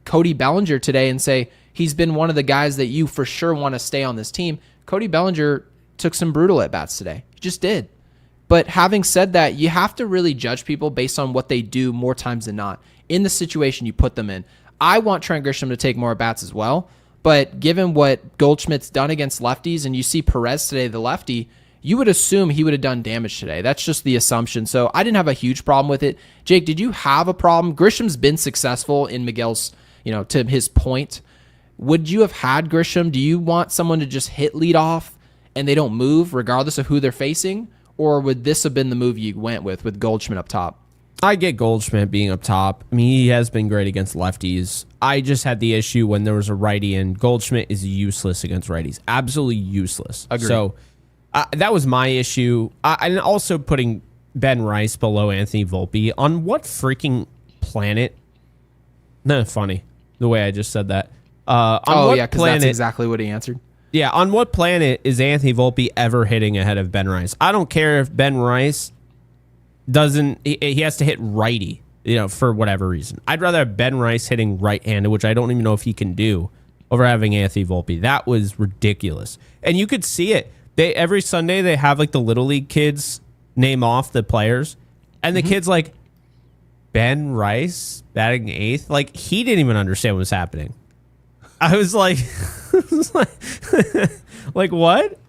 Cody Bellinger today and say he's been one of the guys that you for sure want to stay on this team. Cody Bellinger took some brutal at-bats today. He just did. But having said that, you have to really judge people based on what they do more times than not in the situation you put them in. I want Trent Grisham to take more at-bats as well, but given what Goldschmidt's done against lefties, and you see Perez today, the lefty, you would assume he would have done damage today. That's just the assumption. So I didn't have a huge problem with it. Jake, did you have a problem? Grisham's been successful in Miguel's, to his point. Would you have had Grisham? Do you want someone to just hit lead off and they don't move regardless of who they're facing? Or would this have been the move you went with Goldschmidt up top? I get Goldschmidt being up top. I mean, he has been great against lefties. I just had the issue when there was a righty in. Goldschmidt is useless against righties. Absolutely useless. Agreed. So that was my issue. And also putting Ben Rice below Anthony Volpe. On what freaking planet? No, funny the way I just said that. Because that's exactly what he answered. Yeah, on what planet is Anthony Volpe ever hitting ahead of Ben Rice? I don't care if Ben Rice he has to hit righty, for whatever reason. I'd rather have Ben Rice hitting right-handed, which I don't even know if he can do, over having Anthony Volpe. That was ridiculous. And you could see it. Every Sunday they have like the Little League kids name off the players, and the kid's like, Ben Rice batting eighth? Like, he didn't even understand what was happening. I was like, like what?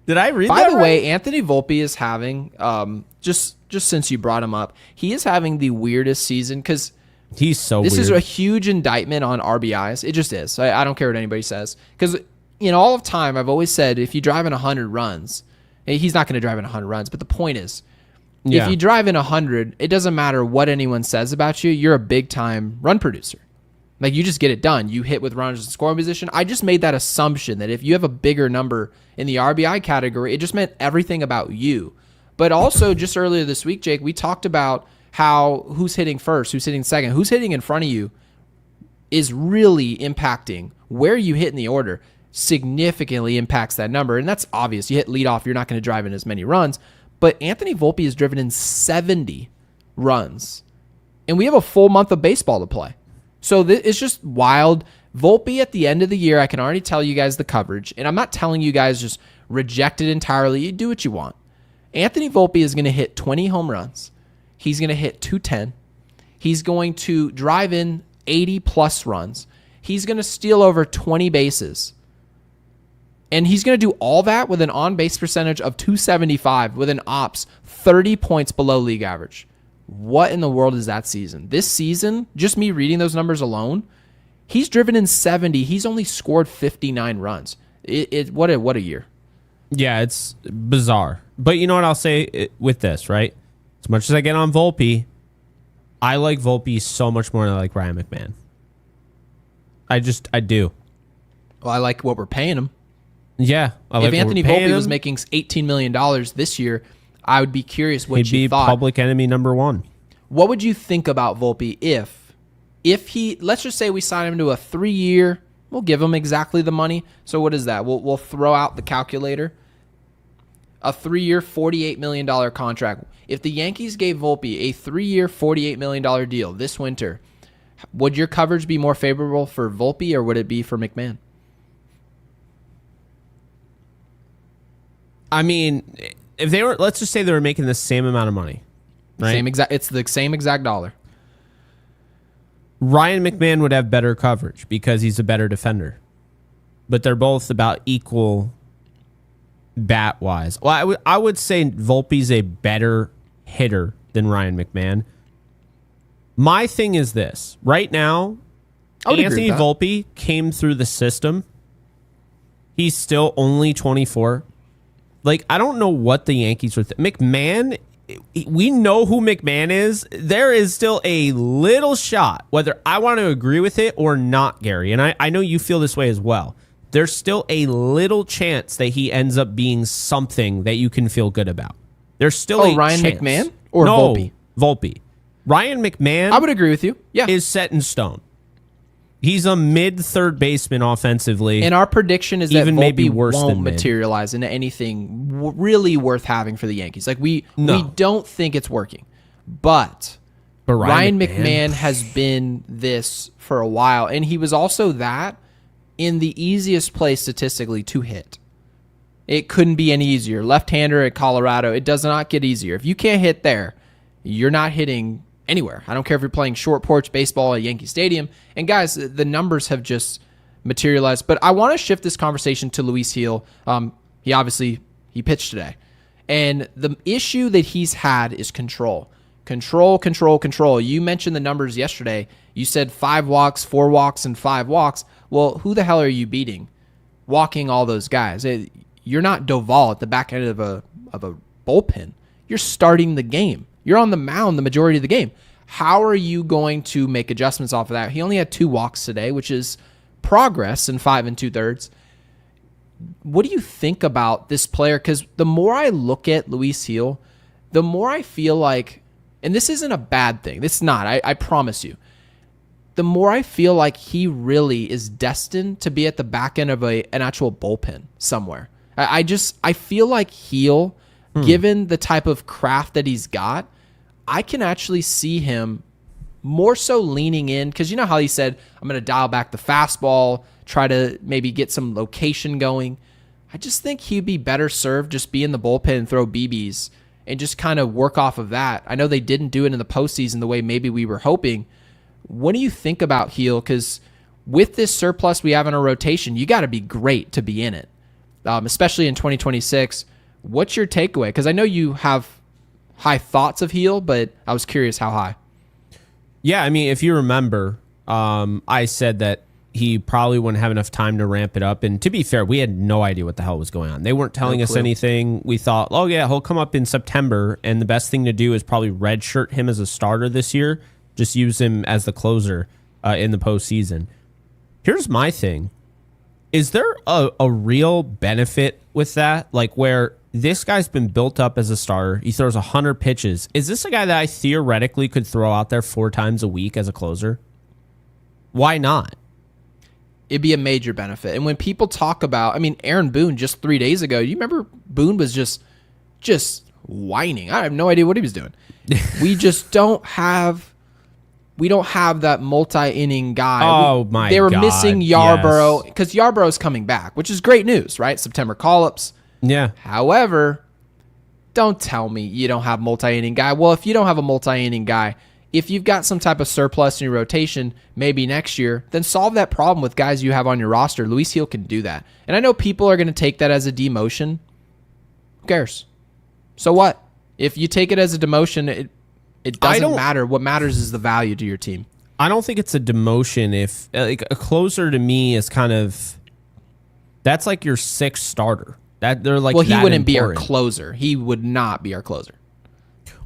Did I read that By the right? way, Anthony Volpe is having, just since you brought him up, he is having the weirdest season because he's so this weird. is a huge indictment on RBIs. It just is. I don't care what anybody says. Because in all of time, I've always said if you drive in 100 runs, he's not going to drive in 100 runs. But the point is, if you drive in 100, it doesn't matter what anyone says about you. You're a big-time run producer. Like, you just get it done. You hit with runners in scoring position. I just made that assumption that if you have a bigger number in the RBI category, it just meant everything about you. But also, just earlier this week, Jake, we talked about how who's hitting first, who's hitting second, who's hitting in front of you is really impacting where you hit in the order. Significantly impacts that number. And that's obvious. You hit leadoff, you're not going to drive in as many runs. But Anthony Volpe has driven in 70 runs. And we have a full month of baseball to play. So it's just wild. Volpe at the end of the year, I can already tell you guys the coverage. And I'm not telling you guys just reject it entirely. You do what you want. Anthony Volpe is going to hit 20 home runs. He's going to hit 210. He's going to drive in 80-plus runs. He's going to steal over 20 bases. And he's going to do all that with an on-base percentage of 275 with an ops 30 points below league average. What in the world is that season? This season, just me reading those numbers alone, he's driven in 70. He's only scored 59 runs. What a year. Yeah, it's bizarre. But you know what I'll say with this, right? As much as I get on Volpe, I like Volpe so much more than I like Ryan McMahon. I do. Well, I like what we're paying him. Yeah. If Anthony Volpe was making $18 million this year, I would be curious what you thought. He'd be public enemy number one. What would you think about Volpe if he, let's just say we sign him to a 3-year, we'll give him exactly the money. So what is that? We'll throw out the calculator. A 3-year, $48 million contract. If the Yankees gave Volpe a 3-year, $48 million deal this winter, would your coverage be more favorable for Volpe or would it be for McMahon? I mean, if they were, let's just say they were making the same amount of money, right? It's the same exact dollar. Ryan McMahon would have better coverage because he's a better defender. But they're both about equal bat-wise. Well, I would say Volpe's a better hitter than Ryan McMahon. My thing is this. Right now, Anthony Volpe came through the system. He's still only 24. Like, I don't know what the Yankees were McMahon, we know who McMahon is. There is still a little shot, whether I want to agree with it or not, Gary, and I know you feel this way as well. There's still a little chance that he ends up being something that you can feel good about. There's still a Ryan chance. McMahon or Volpe? Volpe. Ryan McMahon I would agree with you. Yeah. Is set in stone. He's a mid-third baseman offensively. And our prediction is that even Volpe maybe worse won't than mid. materialize into anything really worth having for the Yankees. Like we don't think it's working. But Ryan McMahon has been this for a while. And he was also that in the easiest place statistically to hit. It couldn't be any easier. Left-hander at Colorado, it does not get easier. If you can't hit there, you're not hitting anywhere. I don't care if you're playing short porch baseball at Yankee Stadium. And guys, the numbers have just materialized. But I want to shift this conversation to Luis Gil. He pitched today. And the issue that he's had is control. Control. You mentioned the numbers yesterday. You said 5 walks, 4 walks, and 5 walks. Well, who the hell are you beating? Walking all those guys. You're not Doval at the back end of a bullpen. You're starting the game. You're on the mound the majority of the game. How are you going to make adjustments off of that? He only had 2 walks today, which is progress in 5 2/3. What do you think about this player? Because the more I look at Luis Gil, the more I feel like, and this isn't a bad thing. It's not. I promise you. The more I feel like he really is destined to be at the back end of an actual bullpen somewhere. I feel like Gil, given the type of craft that he's got, I can actually see him more so leaning in, because you know how he said, I'm going to dial back the fastball, try to maybe get some location going. I just think he'd be better served just be in the bullpen and throw BBs and just kind of work off of that. I know they didn't do it in the postseason the way maybe we were hoping. What do you think about Gil? Because with this surplus we have in our rotation, you got to be great to be in it, especially in 2026. What's your takeaway? Because I know you have high thoughts of Gil, but I was curious how high. Yeah, I mean, if you remember, I said that he probably wouldn't have enough time to ramp it up. And to be fair, we had no idea what the hell was going on. They weren't telling us anything. We thought, oh, yeah, he'll come up in September, and the best thing to do is probably redshirt him as a starter this year. Just use him as the closer in the postseason. Here's my thing. Is there a real benefit with that? Like where this guy's been built up as a starter. He throws 100 pitches. Is this a guy that I theoretically could throw out there 4 times a week as a closer? Why not? It'd be a major benefit. And when people talk about, I mean, Aaron Boone just 3 days ago, you remember Boone was just whining. I have no idea what he was doing. We just don't have that multi-inning guy. Oh, my God. They were missing Yarborough because Yarborough's coming back, which is great news, right? September call-ups. Yeah. However, don't tell me you don't have multi-inning guy. Well, if you don't have a multi-inning guy, if you've got some type of surplus in your rotation, maybe next year, then solve that problem with guys you have on your roster. Luis Gil can do that. And I know people are going to take that as a demotion. Who cares? So what? If you take it as a demotion, it doesn't matter. What matters is the value to your team. I don't think it's a demotion. If like a closer to me is kind of, that's like your 6th starter. That they're like, well, he wouldn't be our closer. He would not be our closer.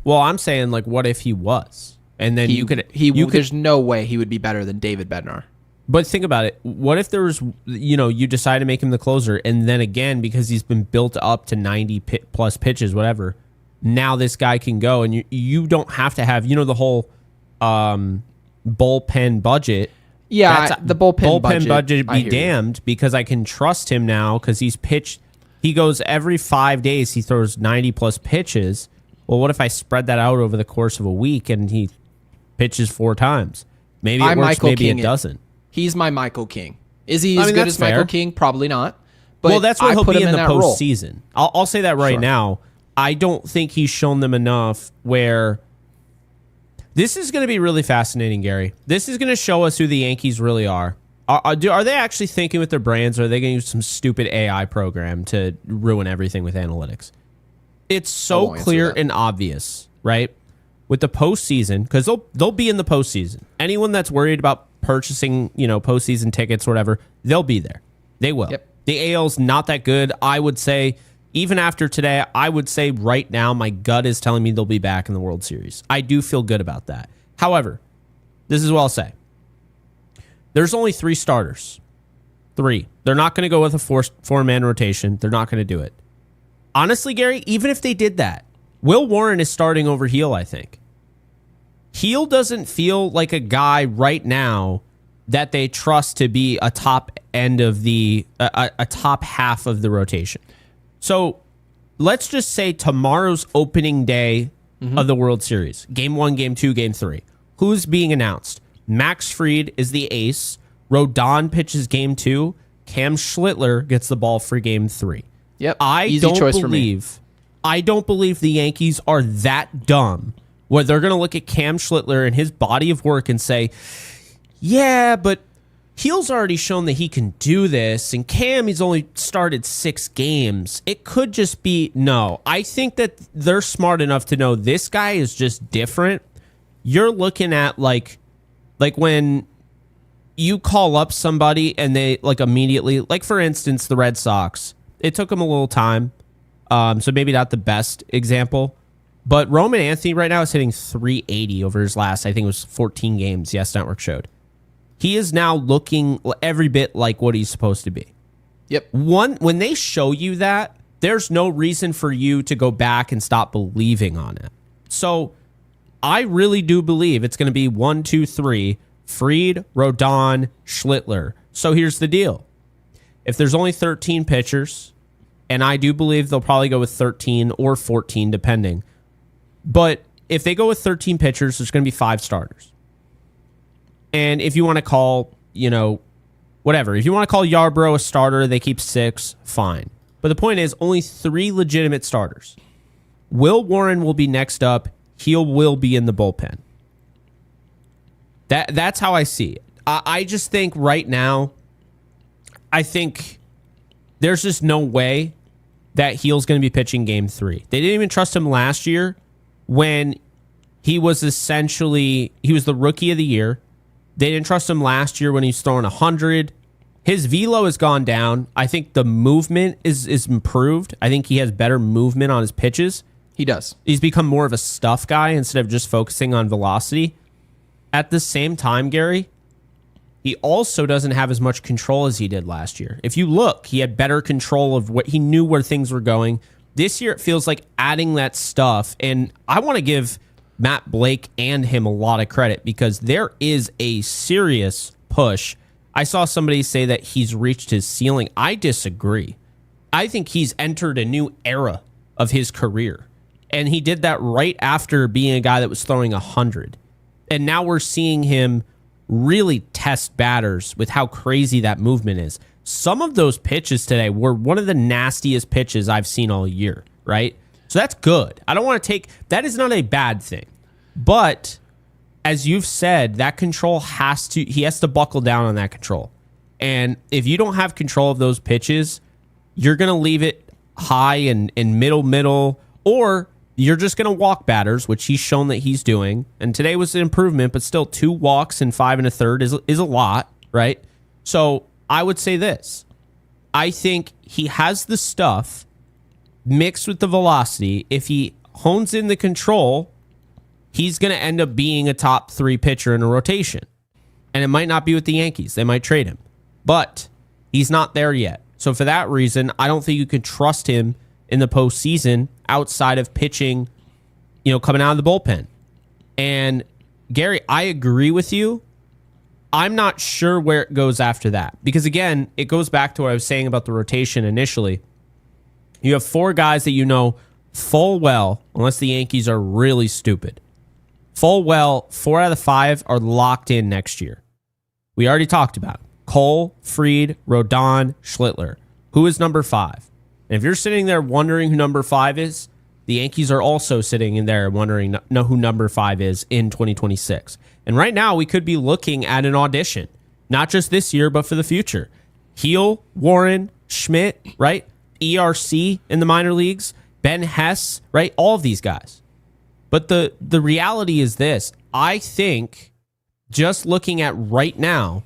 Well, I'm saying like, what if he was? And then there's no way he would be better than David Bednar. But think about it. What if there was, you decide to make him the closer, and then again, because he's been built up to 90 plus pitches, whatever, now this guy can go, and you don't have to have, the whole bullpen budget. Yeah, the bullpen budget be damned, because I can trust him now because he's pitched. He goes every 5 days, he throws 90 plus pitches. Well, what if I spread that out over the course of a week and he pitches 4 times? Maybe it works, maybe it doesn't. He's my Michael King. Is he as good as Michael King? Probably not. But well, that's where he'll be in the postseason. I'll say that right now. I don't think he's shown them enough where this is going to be really fascinating, Gary. This is going to show us who the Yankees really are. Are they actually thinking with their brains, or are they going to use some stupid AI program to ruin everything with analytics? It's so clear and obvious, right? With the postseason, because they'll be in the postseason. Anyone that's worried about purchasing, postseason tickets or whatever, they'll be there. They will. Yep. The AL's not that good. I would say, even after today, I would say right now, my gut is telling me they'll be back in the World Series. I do feel good about that. However, this is what I'll say. There's only 3 starters. 3. They're not going to go with a 4-man rotation. They're not going to do it. Honestly, Gary, even if they did that, Will Warren is starting over Gil, I think. Gil doesn't feel like a guy right now that they trust to be a top end of a top half of the rotation. So let's just say tomorrow's opening day of the World Series. Game 1, Game 2, Game 3. Who's being announced? Max Fried is the ace. Rodon pitches Game 2. Cam Schlittler gets the ball for Game 3. Yep. I Easy choice for me. I don't believe the Yankees are that dumb where they're going to look at Cam Schlittler and his body of work and say, yeah, but Heel's already shown that he can do this, and Cam, he's only started 6 games. It could just be, no. I think that they're smart enough to know this guy is just different. You're looking at like when you call up somebody and they like immediately, like for instance, the Red Sox, it took them a little time. So maybe not the best example, but Roman Anthony right now is hitting 380 over his last, I think it was 14 games. Yes Network showed. He is now looking every bit like what he's supposed to be. Yep. When they show you that, there's no reason for you to go back and stop believing on it. So I really do believe it's going to be 1, 2, 3, Fried, Rodon, Schlittler. So here's the deal. If there's only 13 pitchers, and I do believe they'll probably go with 13 or 14, depending. But if they go with 13 pitchers, there's going to be 5 starters. And if you want to call, whatever. If you want to call Yarbrough a starter, they keep 6, fine. But the point is, only 3 legitimate starters. Will Warren will be next up. He will be in the bullpen. That's how I see it. I just think right now, I think there's just no way that Heel's going to be pitching game 3. They didn't even trust him last year when he was the rookie of the year. They didn't trust him last year when he's throwing 100. His velo has gone down. I think the movement is improved. I think he has better movement on his pitches. He does. He's become more of a stuff guy instead of just focusing on velocity. At the same time, Gary, he also doesn't have as much control as he did last year. If you look, he had better control of what he knew where things were going. This year, it feels like adding that stuff. And I want to give Matt Blake and him a lot of credit because there is a serious push. I saw somebody say that he's reached his ceiling. I disagree. I think he's entered a new era of his career. And he did that right after being a guy that was throwing 100. And now we're seeing him really test batters with how crazy that movement is. Some of those pitches today were one of the nastiest pitches I've seen all year, right? So that's good. I don't want to take... That is not a bad thing. But, as you've said, that control he has to buckle down on that control. And if you don't have control of those pitches, you're going to leave it high and middle, or you're just going to walk batters, which he's shown that he's doing. And today was an improvement, but still 2 walks and 5 1/3 is a lot, right? So I would say this. I think he has the stuff mixed with the velocity. If he hones in the control, he's going to end up being a top 3 pitcher in a rotation. And it might not be with the Yankees. They might trade him. But he's not there yet. So for that reason, I don't think you can trust him in the postseason outside of pitching, coming out of the bullpen. And Gary, I agree with you. I'm not sure where it goes after that. Because again, it goes back to what I was saying about the rotation initially. You have 4 guys that you know full well, unless the Yankees are really stupid. Full well, 4 out of the 5 are locked in next year. We already talked about it. Cole, Fried, Rodon, Schlittler. Who is number 5? And if you're sitting there wondering who number 5 is, the Yankees are also sitting in there wondering who number 5 is in 2026. And right now, we could be looking at an audition, not just this year, but for the future. Heel, Warren, Schmidt, right? ERC in the minor leagues, Ben Hess, right? All of these guys. But the reality is this. I think just looking at right now,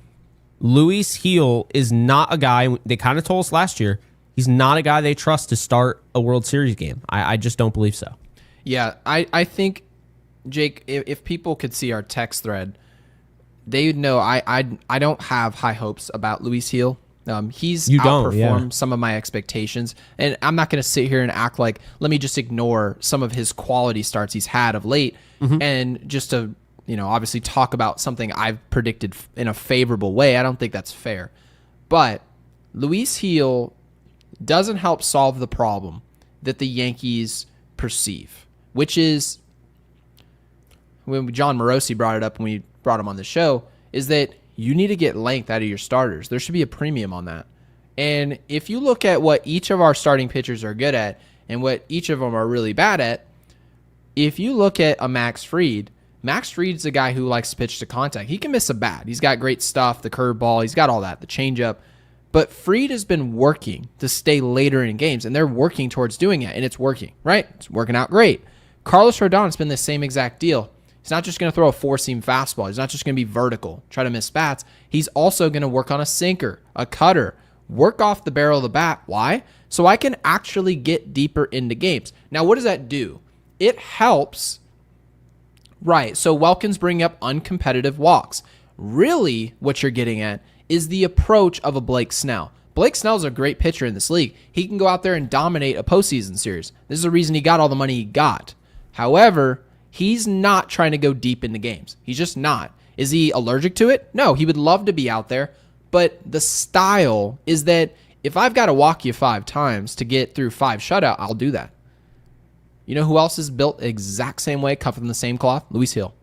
Luis Heel is not a guy, they kind of told us last year, he's not a guy they trust to start a World Series game. I just don't believe so. Yeah, I think, Jake, if people could see our text thread, they would know I don't have high hopes about Luis Heel. He's outperformed some of my expectations, and I'm not going to sit here and act like, let me just ignore some of his quality starts he's had of late, and just to obviously talk about something I've predicted in a favorable way. I don't think that's fair. But Luis Heel doesn't help solve the problem that the Yankees perceive, which is, when John Morosi brought it up when we brought him on the show, is that you need to get length out of your starters. There should be a premium on that. And if you look at what each of our starting pitchers are good at and what each of them are really bad at, if you look at a Max Fried's a guy who likes to pitch to contact. He can miss a bat. He's got great stuff, the curveball. He's got all that, the changeup. But Fried has been working to stay later in games, and they're working towards doing it, and it's working, right? It's working out great. Carlos Rodon's been the same exact deal. He's not just going to throw a four-seam fastball. He's not just going to be vertical, try to miss bats. He's also going to work on a sinker, a cutter, work off the barrel of the bat. Why? So I can actually get deeper into games. Now, what does that do? It helps, right? So Welkin's bringing up uncompetitive walks. Really, what you're getting at is the approach of a Blake Snell. Blake Snell's a great pitcher in this league. He can go out there and dominate a postseason series. This is the reason he got all the money he got. However, he's not trying to go deep into games. He's just not. Is he allergic to it? No, he would love to be out there. But the style is that if I've got to walk you 5 times to get through 5 shutout, I'll do that. You know who else is built the exact same way, cut from the same cloth? Luis Gil.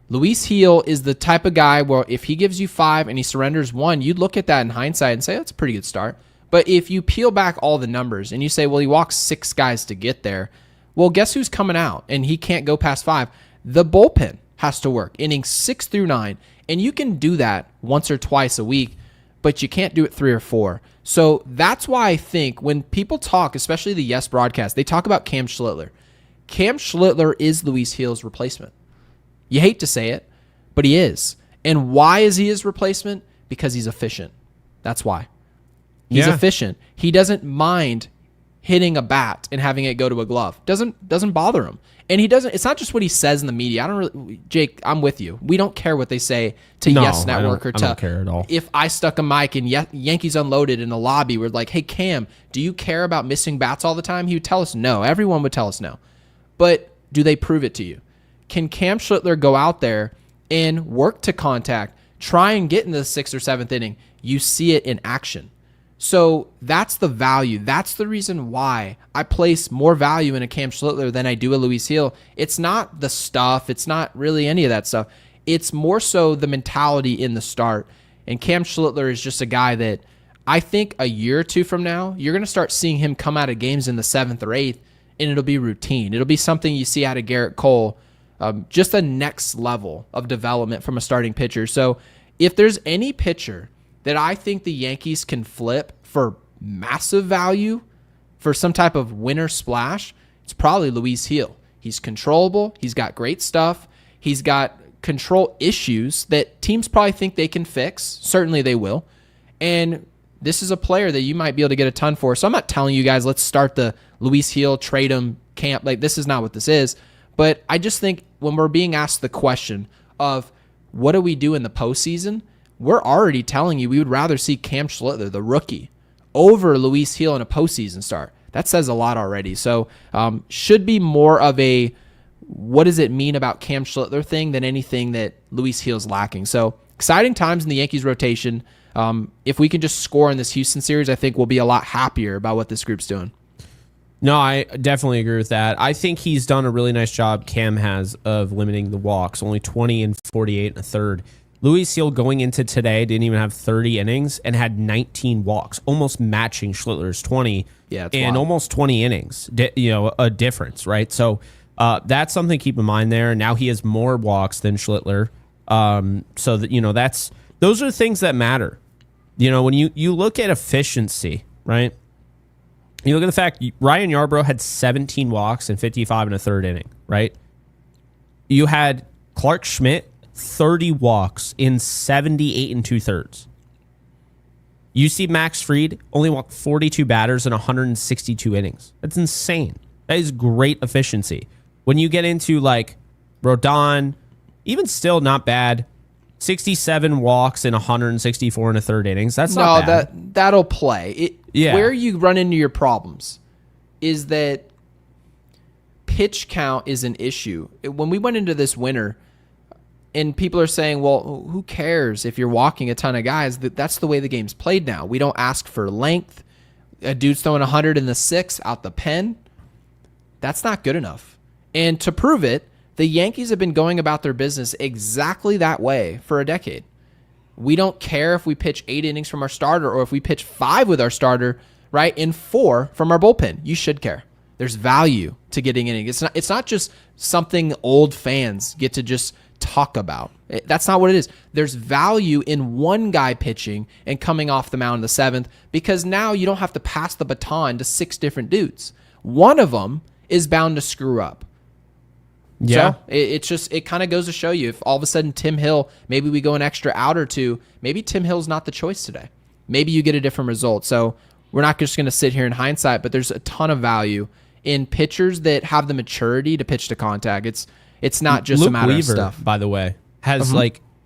Luis Gil is the type of guy where if he gives you 5 and he surrenders 1, you'd look at that in hindsight and say, that's a pretty good start. But if you peel back all the numbers and you say, well, he walks 6 guys to get there, well, guess who's coming out and he can't go past 5? The bullpen has to work, innings 6 through 9. And you can do that once or twice a week, but you can't do it 3 or 4. So that's why I think when people talk, especially the Yes broadcast, they talk about Cam Schlittler. Cam Schlittler is Luis Gil's replacement. You hate to say it, but he is. And why is he his replacement? Because he's efficient. That's why. He's efficient. He doesn't mind hitting a bat and having it go to a glove. Doesn't bother him. And he doesn't, it's not just what he says in the media. I don't really, Jake, I'm with you. We don't care what they say to Yes Network or to, I don't care at all. If I stuck a mic and Yankees Unloaded in the lobby, we're like, hey, Cam, do you care about missing bats all the time? He would tell us no. Everyone would tell us no. But do they prove it to you? Can Cam Schlittler go out there and work to contact, try and get into the 6th or 7th inning? You see it in action. So that's the value. That's the reason why I place more value in a Cam Schlittler than I do a Luis Gil. It's not the stuff. It's not really any of that stuff. It's more so the mentality in the start. And Cam Schlittler is just a guy that I think a year or 2 from now, you're going to start seeing him come out of games in the 7th or 8th, and it'll be routine. It'll be something you see out of Garrett Cole, just a next level of development from a starting pitcher. So if there's any pitcher that I think the Yankees can flip for massive value, for some type of winner splash, it's probably Luis Gil. He's controllable. He's got great stuff. He's got control issues that teams probably think they can fix. Certainly they will. And this is a player that you might be able to get a ton for. So I'm not telling you guys, let's start the Luis Gil, trade him camp. Like, this is not what this is. But I just think when we're being asked the question of what do we do in the postseason, we're already telling you we would rather see Cam Schlittler, the rookie, over Luis Gil in a postseason start. That says a lot already. So should be more of a what does it mean about Cam Schlittler thing than anything that Luis Gil's lacking. So exciting times in the Yankees rotation. If we can just score in this Houston series, I think we'll be a lot happier about what this group's doing. No, I definitely agree with that. I think he's done a really nice job, Cam has, of limiting the walks. Only 20 and 48 and a third. Luis Gil going into today didn't even have 30 innings and had 19 walks, almost matching Schlittler's 20 and wild. Almost 20 innings, a difference, right? So that's something to keep in mind there. Now he has more walks than Schlittler. So that, those are the things that matter. When you look at efficiency, right? You look at the fact Ryan Yarbrough had 17 walks and 55 and a third inning, right? You had Clark Schmidt 30 walks in 78 and 2/3. You see Max Fried only walked 42 batters in 162 innings. That's insane. That is great efficiency. When you get into like Rodon, even still not bad. 67 walks in 164 and a third innings. That's not bad. That'll play. Where you run into your problems is that pitch count is an issue. When we went into this winter, and people are saying, well, who cares if you're walking a ton of guys? That's the way the game's played now. We don't ask for length. A dude's throwing 100 in the 6 out the pen. That's not good enough. And to prove it, the Yankees have been going about their business exactly that way for a decade. We don't care if we pitch 8 innings from our starter or if we pitch 5 with our starter, right? And 4 from our bullpen. You should care. There's value to getting innings. It's not just something old fans get to just talk about. That's not what it is. There's value in one guy pitching and coming off the mound in the 7th because now you don't have to pass the baton to 6 different dudes. One of them is bound to screw up. Yeah. So it kind of goes to show you if all of a sudden Tim Hill, maybe we go an extra out or two, maybe Tim Hill's not the choice today. Maybe you get a different result. So we're not just going to sit here in hindsight, but there's a ton of value in pitchers that have the maturity to pitch to contact. It's not just a matter Weaver, of stuff. by the way, has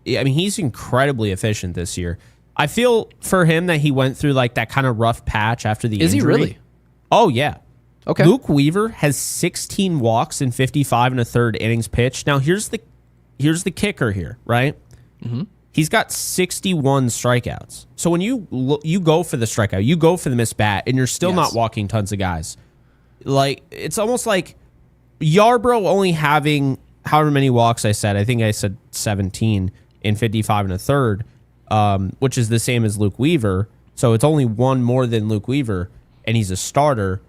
he's incredibly efficient this year. I feel for him that he went through like that kind of rough patch after the injury. Is he really? Oh, yeah. Okay. Luke Weaver has 16 walks in 55 and a third innings pitched. Now, here's the kicker here, right? Mm-hmm. He's got 61 strikeouts. So when you go for the strikeout, you go for the missed bat, and you're still not walking tons of guys. Like, it's almost like Yarbrough only having however many walks I think I said 17 in 55 and a third, which is the same as Luke Weaver. So it's only one more than Luke Weaver, and he's a starter.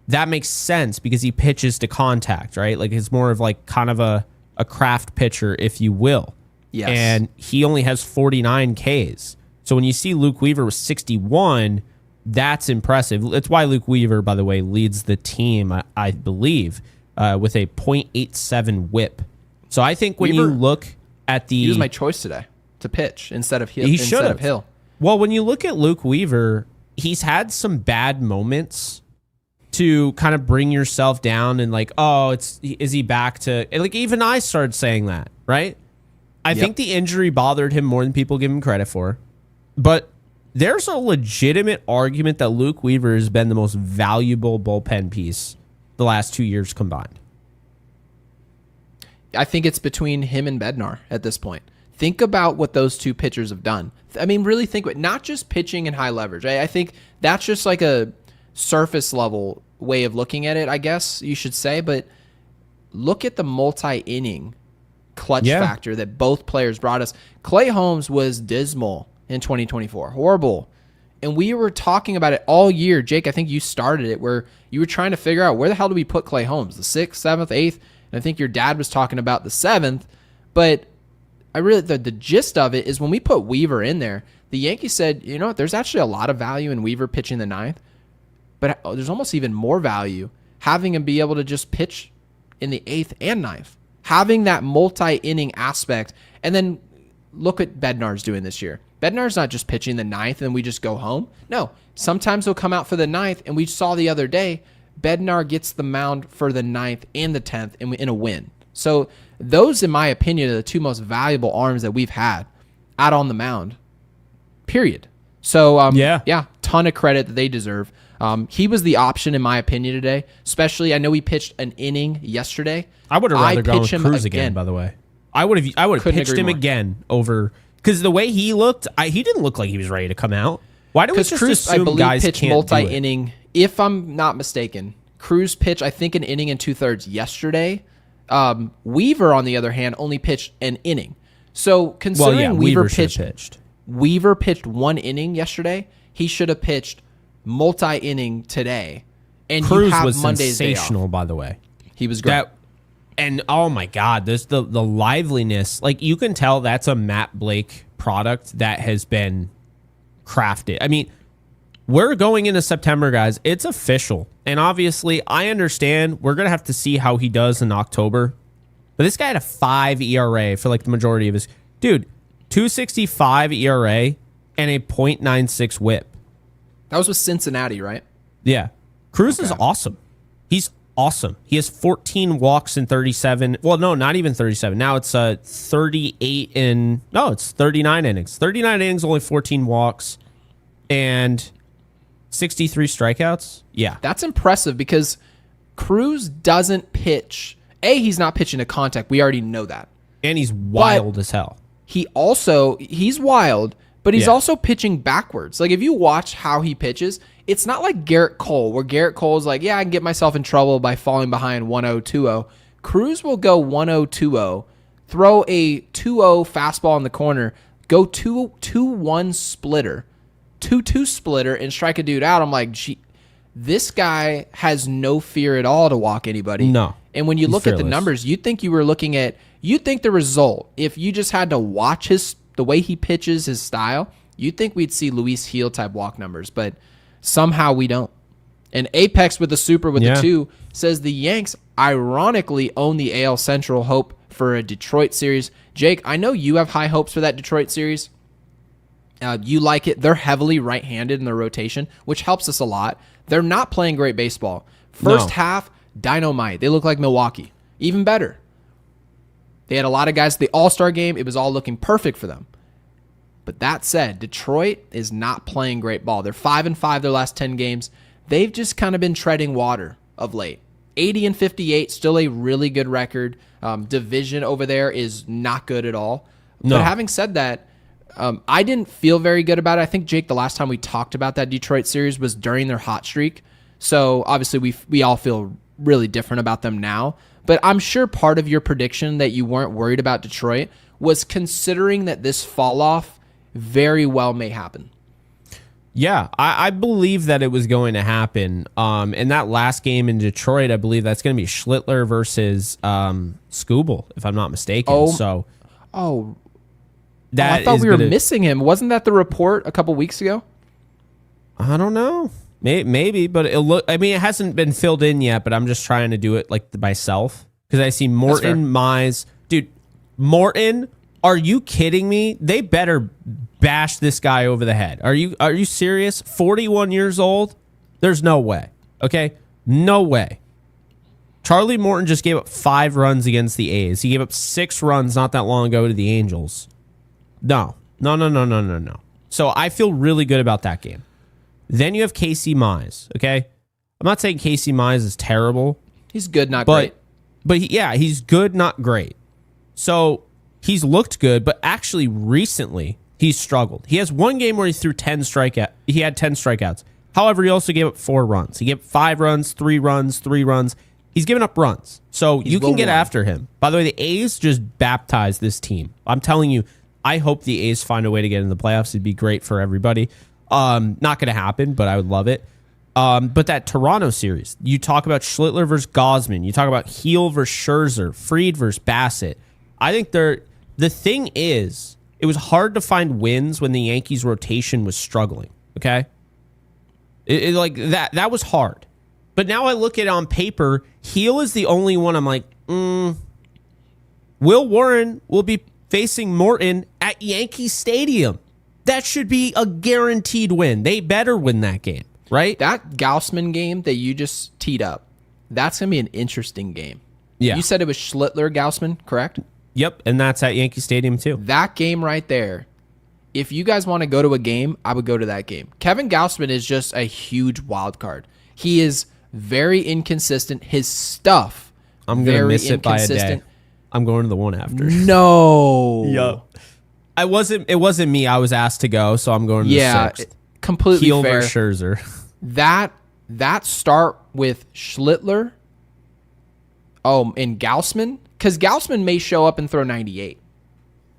That makes sense because he pitches to contact, right? Like it's more of like kind of a craft pitcher, if you will. Yes. And he only has 49 Ks. So when you see Luke Weaver with 61, that's impressive. That's why Luke Weaver, by the way, leads the team, I believe, with a .87 whip. So I think when you look at he was my choice today to pitch instead of Hill. Well, when you look at Luke Weaver, he's had some bad moments to kind of bring yourself down and like, oh, is he back to, like, even I started saying that, right? I think the injury bothered him more than people give him credit for. But there's a legitimate argument that Luke Weaver has been the most valuable bullpen piece the last 2 years combined. I think it's between him and Bednar at this point. Think about what those two pitchers have done. I mean, really think, not just pitching and high leverage. I think that's just like a surface level way of looking at it, I guess you should say, but look at the multi-inning clutch factor that both players brought us. Clay Holmes was dismal in 2024, horrible. And we were talking about it all year. Jake, I think you started it where you were trying to figure out where the hell do we put Clay Holmes, the 6th, 7th, 8th, and I think your dad was talking about the 7th, but the gist of it is when we put Weaver in there, the Yankees said, you know what, there's actually a lot of value in Weaver pitching the 9th. But there's almost even more value having him be able to just pitch in the 8th and 9th. Having that multi-inning aspect. And then look what Bednar's doing this year. Bednar's not just pitching the 9th and we just go home. No, sometimes he'll come out for the 9th. And we saw the other day, Bednar gets the mound for the 9th and the 10th in a win. So those, in my opinion, are the two most valuable arms that we've had out on the mound. Period. So, ton of credit that they deserve. He was the option, in my opinion, today. Especially, I know he pitched an inning yesterday. I would have rather gone with Cruz again, by the way. I would have pitched him again over, because the way he looked, he didn't look like he was ready to come out. Why do we just Cruz, assume I believe, guys pitched can't multi-inning, if I'm not mistaken. Cruz pitched, I think, an inning and 2/3 yesterday. Weaver, on the other hand, only pitched an inning. So considering Weaver pitched 1 inning yesterday, he should have pitched multi-inning today, and Cruz you have was Monday's sensational, day off. by the way. He was great. And oh my God, there's the liveliness. Like you can tell that's a Matt Blake product that has been crafted. I mean, we're going into September, guys. It's official, and obviously, I understand we're gonna have to see how he does in October. But this guy had a 5 ERA for like the majority of his 2.65 ERA and a .96 WHIP. That was with Cincinnati, right? Yeah. Cruz is awesome. He's awesome. He has 14 walks in 37. Well, no, not even 37. Now it's 38 in... No, it's 39 innings. 39 innings, only 14 walks, and 63 strikeouts. Yeah. That's impressive because Cruz doesn't pitch... he's not pitching to contact. We already know that. And he's wild as hell. He's wild, but he's also pitching backwards. Like, if you watch how he pitches, it's not like Garrett Cole, where Garrett Cole is like, I can get myself in trouble by falling behind 1-0, 2-0. Cruz will go 1-0, 2-0, throw a 2-0 fastball in the corner, go 2-1 splitter, 2-2 splitter, and strike a dude out. I'm like, gee, this guy has no fear at all to walk anybody. No. And when you look at the numbers, you'd think the result, if you just had to watch the way he pitches, his style, you'd think we'd see Luis Gil type walk numbers, but somehow we don't. And Apex with the super with the 2 says the Yanks ironically own the AL Central. Hope for a Detroit series. Jake, I know you have high hopes for that Detroit series. You like it. They're heavily right-handed in their rotation, which helps us a lot. They're not playing great baseball. First half, dynamite. They look like Milwaukee. Even better. They had a lot of guys at the All-Star game. It was all looking perfect for them. But that said, Detroit is not playing great ball. They're 5-5 their last 10 games. They've just kind of been treading water of late. 80-58, still a really good record. Division over there is not good at all. No. But having said that, I didn't feel very good about it. I think, Jake, the last time we talked about that Detroit series was during their hot streak. So obviously we all feel really different about them now. But I'm sure part of your prediction that you weren't worried about Detroit was considering that this fall off very well may happen. Yeah, I believe that it was going to happen. In that last game in Detroit, I believe that's going to be Schlittler versus Skubal, if I'm not mistaken. I thought we were missing him. Wasn't that the report a couple weeks ago? I don't know. Maybe, but it hasn't been filled in yet, but I'm just trying to do it like myself because I see Morton, Mize. Dude, Morton, are you kidding me? They better bash this guy over the head. Are you serious? 41 years old? There's no way. Okay? No way. Charlie Morton just gave up 5 runs against the A's. He gave up 6 runs not that long ago to the Angels. No. So I feel really good about that game. Then you have Casey Mize, okay? I'm not saying Casey Mize is terrible. He's good, not great. But he's good, not great. So he's looked good, but actually recently he's struggled. He has one game where he threw 10 strikeouts. He had 10 strikeouts. However, he also gave up 4 runs. He gave up 5 runs, 3 runs, 3 runs. He's given up runs. So you can get after him. By the way, the A's just baptized this team. I'm telling you, I hope the A's find a way to get in the playoffs. It'd be great for everybody. Not going to happen, but I would love it. But that Toronto series, you talk about Schlittler versus Gausman. You talk about Heel versus Scherzer, Fried versus Bassett. I think the thing is, it was hard to find wins when the Yankees rotation was struggling. Okay, like that was hard. But now I look at it on paper, Heel is the only one I'm like, Will Warren will be facing Morton at Yankee Stadium. That should be a guaranteed win. They better win that game, right? That Gausman game that you just teed up, that's going to be an interesting game. Yeah. You said it was Schlittler, Gausman, correct? Yep, and that's at Yankee Stadium too. That game right there, if you guys want to go to a game, I would go to that game. Kevin Gausman is just a huge wild card. He is very inconsistent. His stuff, I'm going to miss it by a day. I'm going to the one after. No. Yup. It wasn't me. I was asked to go, so I'm going to the 6th. Completely Heel fair. versus Scherzer. That start with Schlittler, and Gausman, because Gausman may show up and throw 98.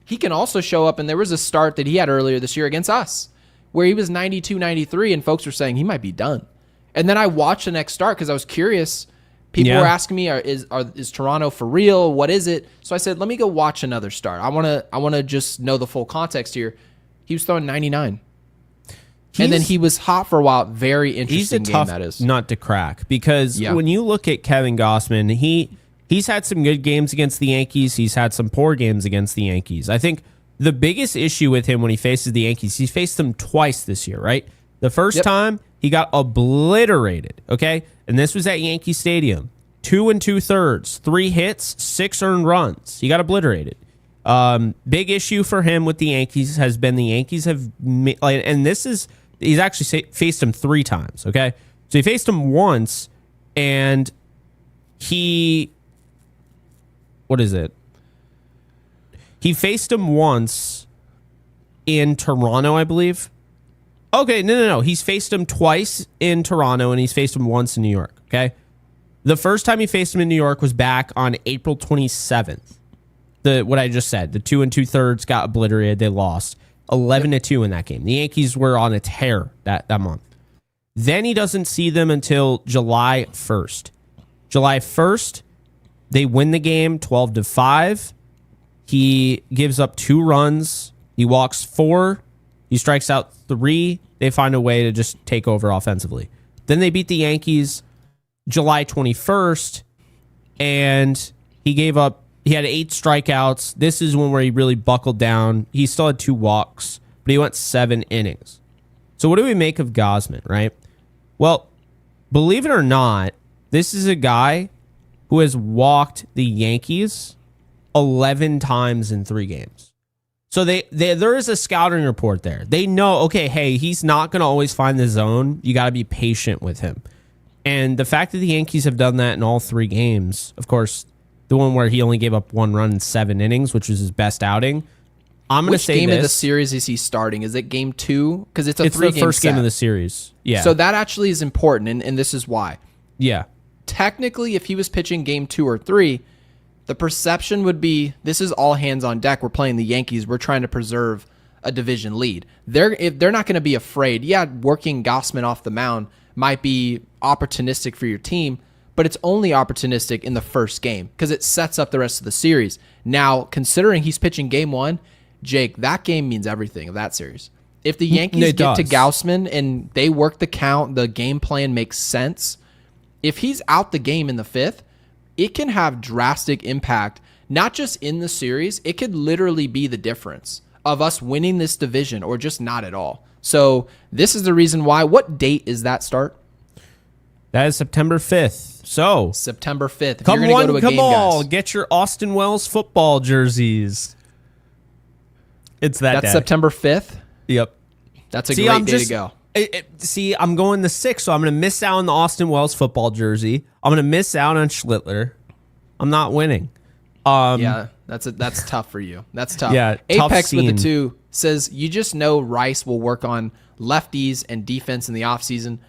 He can also show up, and there was a start that he had earlier this year against us where he was 92, 93, and folks were saying he might be done. And then I watched the next start because I was curious. People were asking me, is Toronto for real? What is it? So I said, let me go watch another start. I want to just know the full context here. He was throwing 99. And then he was hot for a while. Very interesting game that is. He's a tough nut to crack because when you look at Kevin Gausman, he's had some good games against the Yankees. He's had some poor games against the Yankees. I think the biggest issue with him when he faces the Yankees, he's faced them twice this year, right? The first time, he got obliterated, okay? And this was at Yankee Stadium. 2 2/3, 3 hits, 6 earned runs. He got obliterated. Big issue for him with the Yankees has been the Yankees have, and he's actually faced him 3 times, okay? So he faced him once, and he faced him once in Toronto, I believe. Okay, no. He's faced him twice in Toronto, and he's faced him once in New York, okay? The first time he faced him in New York was back on April 27th. what I just said. The 2 2/3 got obliterated. They lost 11-2 in that game. The Yankees were on a tear that month. Then he doesn't see them until July 1st. July 1st, they win the game 12-5. He gives up 2 runs. He walks 4. He strikes out 3. They find a way to just take over offensively. Then they beat the Yankees July 21st, and he had 8 strikeouts. This is one where he really buckled down. He still had 2 walks, but he went 7 innings. So what do we make of Gausman, right? Well, believe it or not, this is a guy who has walked the Yankees 11 times in 3 games. So there is a scouting report there. They know, okay, hey, he's not going to always find the zone. You got to be patient with him. And the fact that the Yankees have done that in all 3 games, of course, the one where he only gave up 1 run in 7 innings, which was his best outing. I'm going to say Which game of the series is he starting? Is it game 2? Because it's a 3-game set. It's the first game of the series. Yeah. So that actually is important, and this is why. Yeah. Technically, if he was pitching game 2 or 3, the perception would be, this is all hands on deck. We're playing the Yankees. We're trying to preserve a division lead. They're not going to be afraid. Yeah, working Gausman off the mound might be opportunistic for your team, but it's only opportunistic in the first game because it sets up the rest of the series. Now, considering he's pitching game 1, Jake, that game means everything of that series. If the Yankees get to Gausman and they work the count, the game plan makes sense. If he's out the game in the 5th, it can have drastic impact, not just in the series. It could literally be the difference of us winning this division or just not at all. So this is the reason why. What date is that start? That is September 5th. So September 5th. If come you're gonna on, go to a come game, on, guys, get your Austin Wells football jerseys. It's that day. September 5th. Yep. That's a great day to go. See, I'm going the 6th, so I'm going to miss out on the Austin Wells football jersey. I'm going to miss out on Schlittler. I'm not winning. Yeah, that's tough for you. That's tough. Yeah, Apex with the 2 says you just know Rice will work on lefties and defense in the offseason.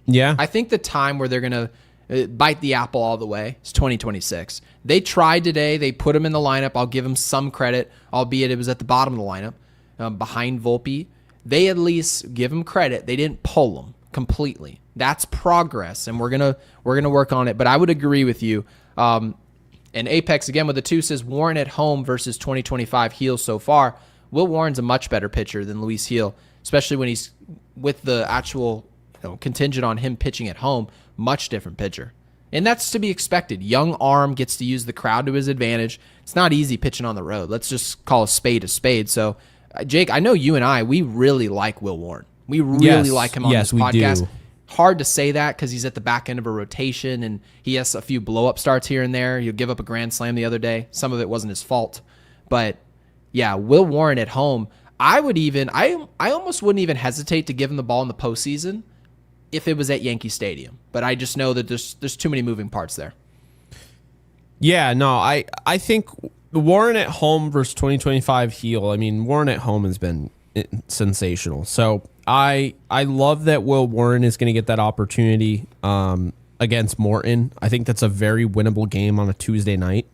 Yeah. I think the time where they're going to bite the apple all the way is 2026. They tried today. They put him in the lineup. I'll give him some credit, albeit it was at the bottom of the lineup behind Volpe. They at least give him credit. They didn't pull him completely. That's progress, and we're gonna work on it. But I would agree with you. And Apex again with the 2 says Warren at home versus 2025 Heel so far. Will Warren's a much better pitcher than Luis Heel, especially when he's with the actual contingent on him pitching at home. Much different pitcher, and that's to be expected. Young arm gets to use the crowd to his advantage. It's not easy pitching on the road. Let's just call a spade a spade. So. Jake, I know you and I, we really like Will Warren. We really like him on this podcast. Do. Hard to say that because he's at the back end of a rotation and he has a few blow-up starts here and there. He'll give up a grand slam the other day. Some of it wasn't his fault. But, yeah, Will Warren at home, I almost wouldn't even hesitate to give him the ball in the postseason if it was at Yankee Stadium. But I just know that there's too many moving parts there. Yeah, no, I think Warren at home versus 2025 Heel. I mean, Warren at home has been sensational. So I love that Will Warren is going to get that opportunity against Morton. I think that's a very winnable game on a Tuesday night.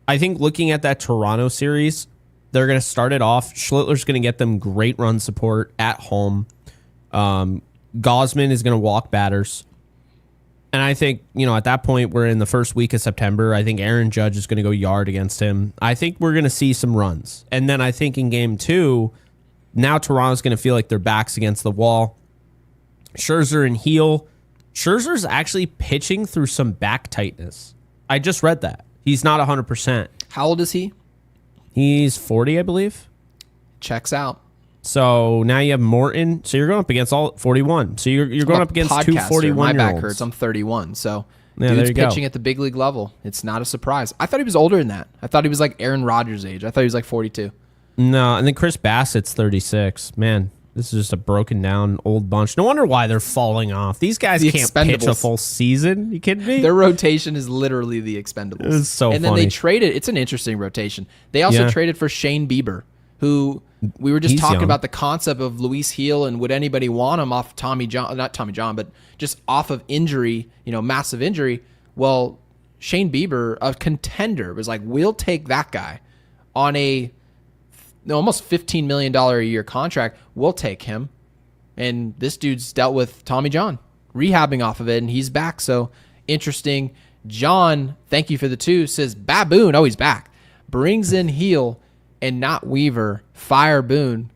I think looking at that Toronto series, they're going to start it off. Schlittler's going to get them great run support at home. Gausman is going to walk batters. And I think, at that point, we're in the first week of September. I think Aaron Judge is going to go yard against him. I think we're going to see some runs. And then I think in game 2, now Toronto's going to feel like their back's against the wall. Scherzer and Heel. Scherzer's actually pitching through some back tightness. I just read that. He's not 100%. How old is he? He's 40, I believe. Checks out. So now you have Morton. So you're going up against all 41. So you're going up against two 41-year-olds. My back hurts. I'm 31. So yeah, dude's pitching at the big league level. It's not a surprise. I thought he was older than that. I thought he was like Aaron Rodgers' age. I thought he was like 42. No, and then Chris Bassett's 36. Man, this is just a broken down old bunch. No wonder why they're falling off. These guys can't pitch a full season. You kidding me? Their rotation is literally the Expendables. It's so funny. And then they traded. It's an interesting rotation. They also traded for Shane Bieber, who we were just talking about the concept of Luis Heel and would anybody want him off Tommy John, not Tommy John, but just off of injury, massive injury. Well, Shane Bieber, a contender, was like, we'll take that guy. on a almost $15 million a year contract, we'll take him. And this dude's dealt with Tommy John, rehabbing off of it, and he's back. So interesting. John, thank you for the 2, says Baboon, oh, he's back. Brings in Heel and not Weaver. Fire Boone.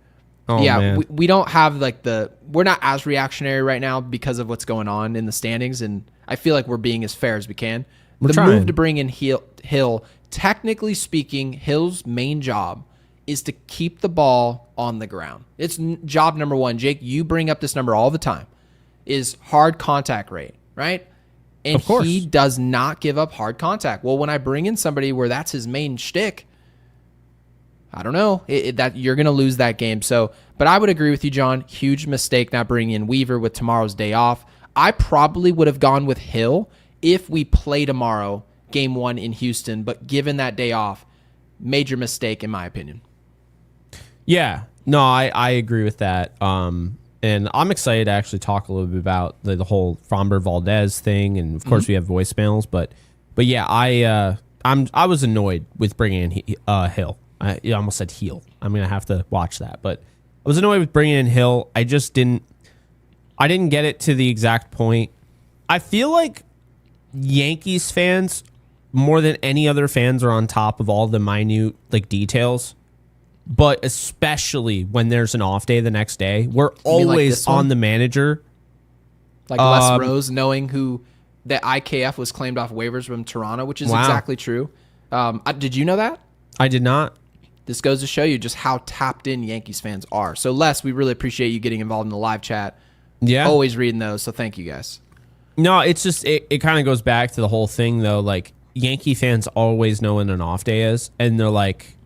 Oh, yeah, man. we don't have we're not as reactionary right now because of what's going on in the standings, and I feel like we're being as fair as we can. The move to bring in Hill, technically speaking, Hill's main job is to keep the ball on the ground. It's job number 1. Jake, you bring up this number all the time, is hard contact rate, right? And of course. He does not give up hard contact. Well, when I bring in somebody where that's his main shtick, I don't know that you're going to lose that game. So, but I would agree with you, John. Huge mistake not bringing in Weaver with tomorrow's day off. I probably would have gone with Hill if we play tomorrow, game 1 in Houston. But given that day off, major mistake in my opinion. Yeah, no, I agree with that. And I'm excited to actually talk a little bit about the whole Framber Valdez thing, and of course we have voicemails. But yeah, I was annoyed with bringing in Hill. I almost said Heel. I'm gonna have to watch that, but I was annoyed with bringing in Hill. I didn't get it to the exact point. I feel like Yankees fans, more than any other fans, are on top of all the minute details. But especially when there's an off day the next day, we're always on the manager. Like Les Rose knowing who the IKF was claimed off waivers from Toronto, which is exactly true. Did you know that? I did not. This goes to show you just how tapped in Yankees fans are. So, Les, we really appreciate you getting involved in the live chat. Yeah. Always reading those, so thank you guys. No, it's just, it kind of goes back to the whole thing, though. Like, Yankee fans always know when an off day is, and they're like,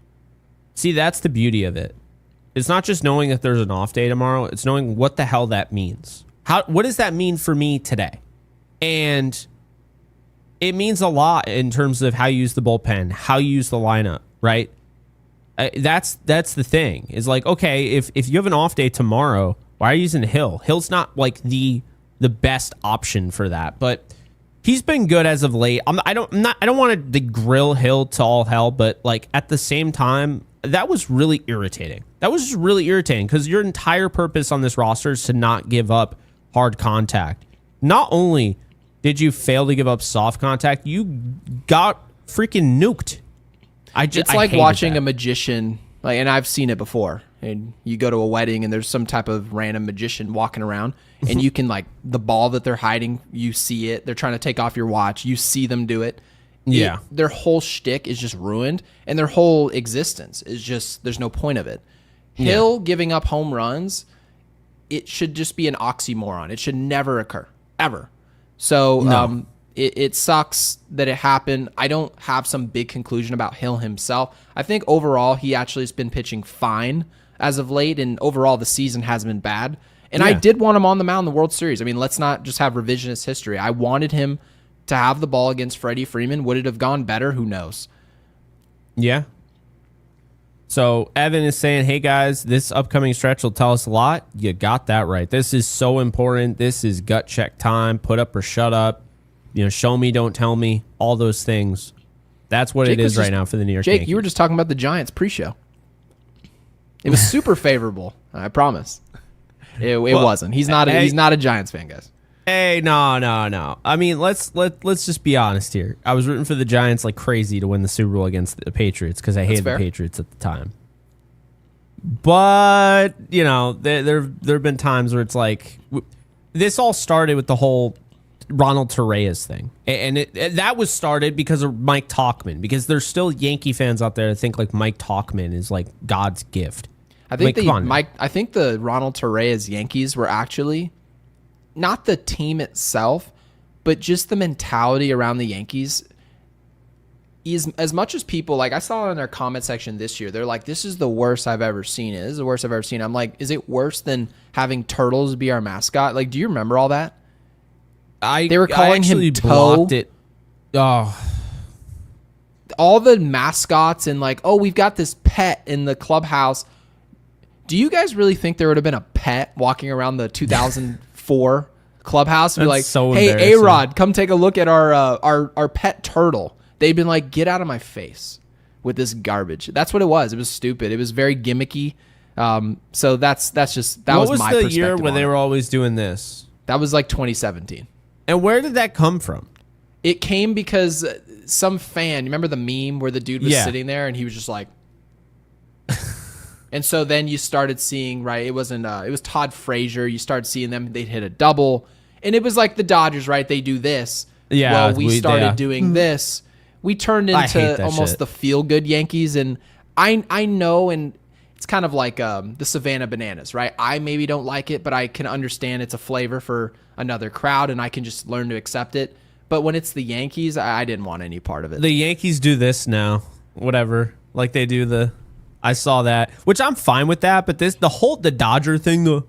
see, that's the beauty of it. It's not just knowing that there's an off day tomorrow, it's knowing what the hell that means. What does that mean for me today? And it means a lot in terms of how you use the bullpen, how you use the lineup, right? That's the thing. Is like, okay, if you have an off day tomorrow, why are you using Hill? Hill's not like the best option for that, but he's been good as of late. I don't want to grill Hill to all hell, but like at the same time, that was really irritating. That was just really irritating because your entire purpose on this roster is to not give up hard contact. Not only did you fail to give up soft contact, you got freaking nuked. It's like watching a magician, and I've seen it before. And you go to a wedding and there's some type of random magician walking around, and you can the ball that they're hiding, you see it. They're trying to take off your watch. You see them do it. Yeah. Their whole shtick is just ruined, and their whole existence is just, there's no point of it. Hill giving up home runs, it should just be an oxymoron. It should never occur, ever. So No. It sucks that it happened. I don't have some big conclusion about Hill himself. I think overall he actually has been pitching fine as of late, and overall the season hasn't been bad. And I did want him on the mound in the World Series. I mean, let's not just have revisionist history. I wanted him to have the ball against Freddie Freeman. Would it have gone better? Who knows? Yeah. So Evan is saying, hey guys, this upcoming stretch will tell us a lot. You got that right. This is so important. This is gut check time. Put up or shut up. Show me, don't tell me. All those things. That's what it is right now for the New York Yankees. Jake, you were just talking about the Giants pre-show. It was super favorable. I promise. It wasn't. He's not a Giants fan, guys. Hey, no. I mean, let's just be honest here. I was rooting for the Giants like crazy to win the Super Bowl against the Patriots because I hated the Patriots at the time. But there have been times where it's like this all started with the whole Ronald Torreyes thing, and that was started because of Mike Tauchman. Because there's still Yankee fans out there that think like Mike Tauchman is like God's gift. I think I think the Ronald Torreyes Yankees were actually not the team itself, but just the mentality around the Yankees. Is as much as people I saw in their comment section this year, they're like, "This is the worst I've ever seen. This is the worst I've ever seen." I'm like, "Is it worse than having turtles be our mascot?" Like, do you remember all that? They were calling him Toe. It. Oh. All the mascots and we've got this pet in the clubhouse. Do you guys really think there would have been a pet walking around the 2004 clubhouse and be like, so "Hey, A-Rod, come take a look at our pet turtle"? They've been like, "Get out of my face." with this garbage. That's what it was. It was stupid. It was very gimmicky. So that was my What was the perspective year when on they it. were always doing this? That was like 2017. And where did that come from? It came because some fan, you remember the meme where the dude was sitting there and he was just like, and so then you started seeing, right? It was Todd Frazier. You started seeing them. They'd hit a double, and it was like the Dodgers, right? They do this. Yeah. Well, we started doing this. We turned into almost the feel-good Yankees, and I know, and it's kind of like the Savannah Bananas, right? I maybe don't like it, but I can understand it's a flavor for another crowd, and I can just learn to accept it. But when it's the Yankees, I didn't want any part of it. The Yankees do this now, whatever. Like they do I saw that, which I'm fine with that. But the Dodger thing,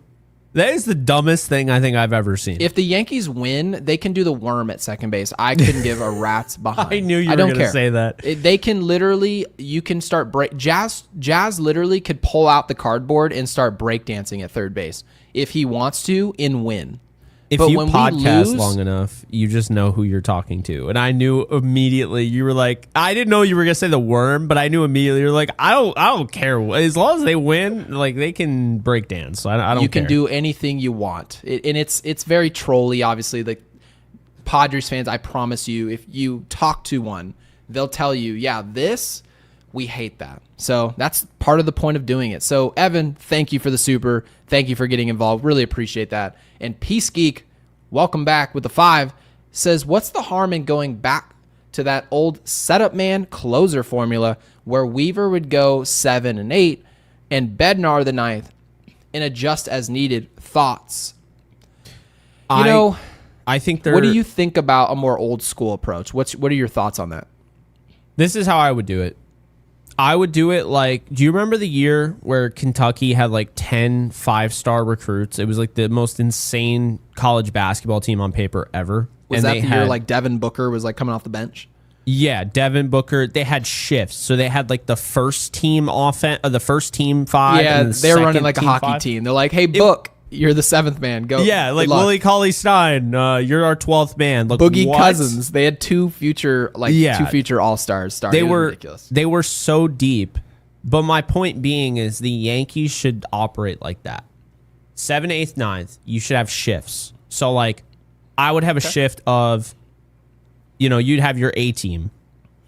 that is the dumbest thing I think I've ever seen. If the Yankees win, they can do the worm at second base. I couldn't give a rat's behind. I knew you were going to say that. They can literally, you can start Jazz literally could pull out the cardboard and start breakdancing at third base if he wants to and win. If you podcast long enough, you just know who you're talking to. And I knew immediately. You were like, I didn't know you were gonna say the worm, but I knew immediately. You're like, I don't care as long as they win. Like they can break dance. So I don't care. You can do anything you want, and it's very trolly. Obviously, the Padres fans. I promise you, if you talk to one, they'll tell you, yeah, we hate that. So that's part of the point of doing it. So Evan, thank you for the super. Thank you for getting involved. Really appreciate that. And Peace Geek, welcome back with the 5, says, what's the harm in going back to that old setup man closer formula where Weaver would go 7 and 8 and Bednar the 9th and adjust as needed? Thoughts? I think what do you think about a more old school approach? What are your thoughts on that? This is how I would do it. I would do it like, do you remember the year where Kentucky had like 10 5-star recruits? It was like the most insane college basketball team on paper ever. Was that the year like Devin Booker was like coming off the bench? Yeah, Devin Booker. They had shifts. So they had like the first team offense, the first team 5. Yeah, and they're running like a hockey 5. team. They're like, hey, Book, you're the 7th man. Go. Yeah, like Willie Cauley-Stein, you're our 12th man. Look, Boogie Cousins. They had two future all-stars starting. They were ridiculous. They were so deep. But my point being is the Yankees should operate like that. 7th, 8th, 9th, you should have shifts. So like I would have a shift of, you'd have your A team.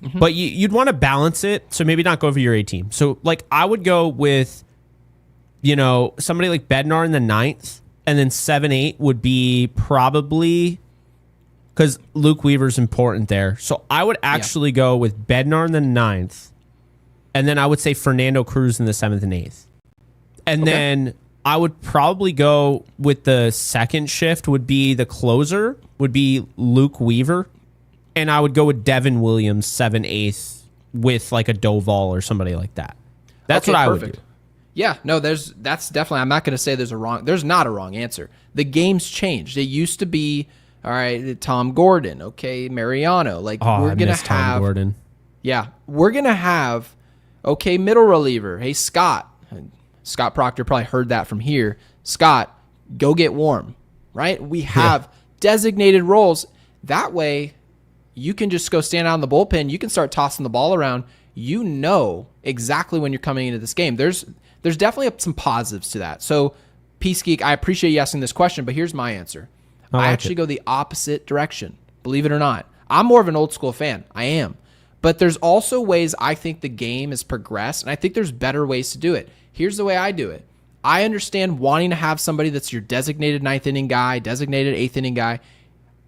Mm-hmm. But you'd want to balance it, so maybe not go for your A team. So like I would go with somebody like Bednar in the 9th, and then 7, 8 would be probably because Luke Weaver's important there. So I would actually go with Bednar in the 9th, and then I would say Fernando Cruz in the 7th and 8th. And then I would probably go with the second shift would be the closer, would be Luke Weaver. And I would go with Devin Williams 7, 8th with like a Doval or somebody like that. That's what I would do. Yeah, no, that's definitely, I'm not going to say there's not a wrong answer. The game's changed. It used to be, all right, Tom Gordon, okay, Mariano. Like, we're going to have Tom Gordon. Yeah, we're going to have, okay, middle reliever. Hey, Scott. Scott Proctor probably heard that from here. Scott, go get warm, right? We have designated roles. That way, you can just go stand out in the bullpen. You can start tossing the ball around. You know exactly when you're coming into this game. There's definitely some positives to that. So, Peace Geek, I appreciate you asking this question, but here's my answer. I actually go the opposite direction, believe it or not. I'm more of an old school fan. I am. But there's also ways I think the game has progressed, and I think there's better ways to do it. Here's the way I do it. I understand wanting to have somebody that's your designated 9th inning guy, designated 8th inning guy.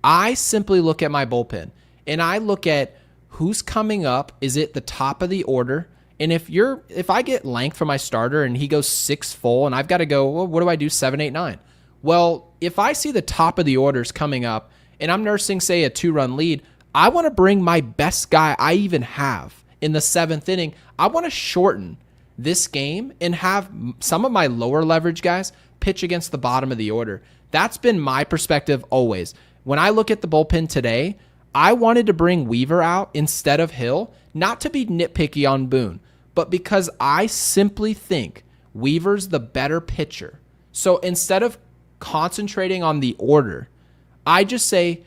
I simply look at my bullpen, and I look at who's coming up. Is it the top of the order? And if I get length from my starter and he goes 6 full and I've got to go, well, what do I do? 7, 8, 9. Well, if I see the top of the orders coming up and I'm nursing, say, a 2-run lead, I want to bring my best guy I even have in the 7th inning. I want to shorten this game and have some of my lower leverage guys pitch against the bottom of the order. That's been my perspective always. When I look at the bullpen today, I wanted to bring Weaver out instead of Hill, not to be nitpicky on Boone, but because I simply think Weaver's the better pitcher. So instead of concentrating on the order, I just say,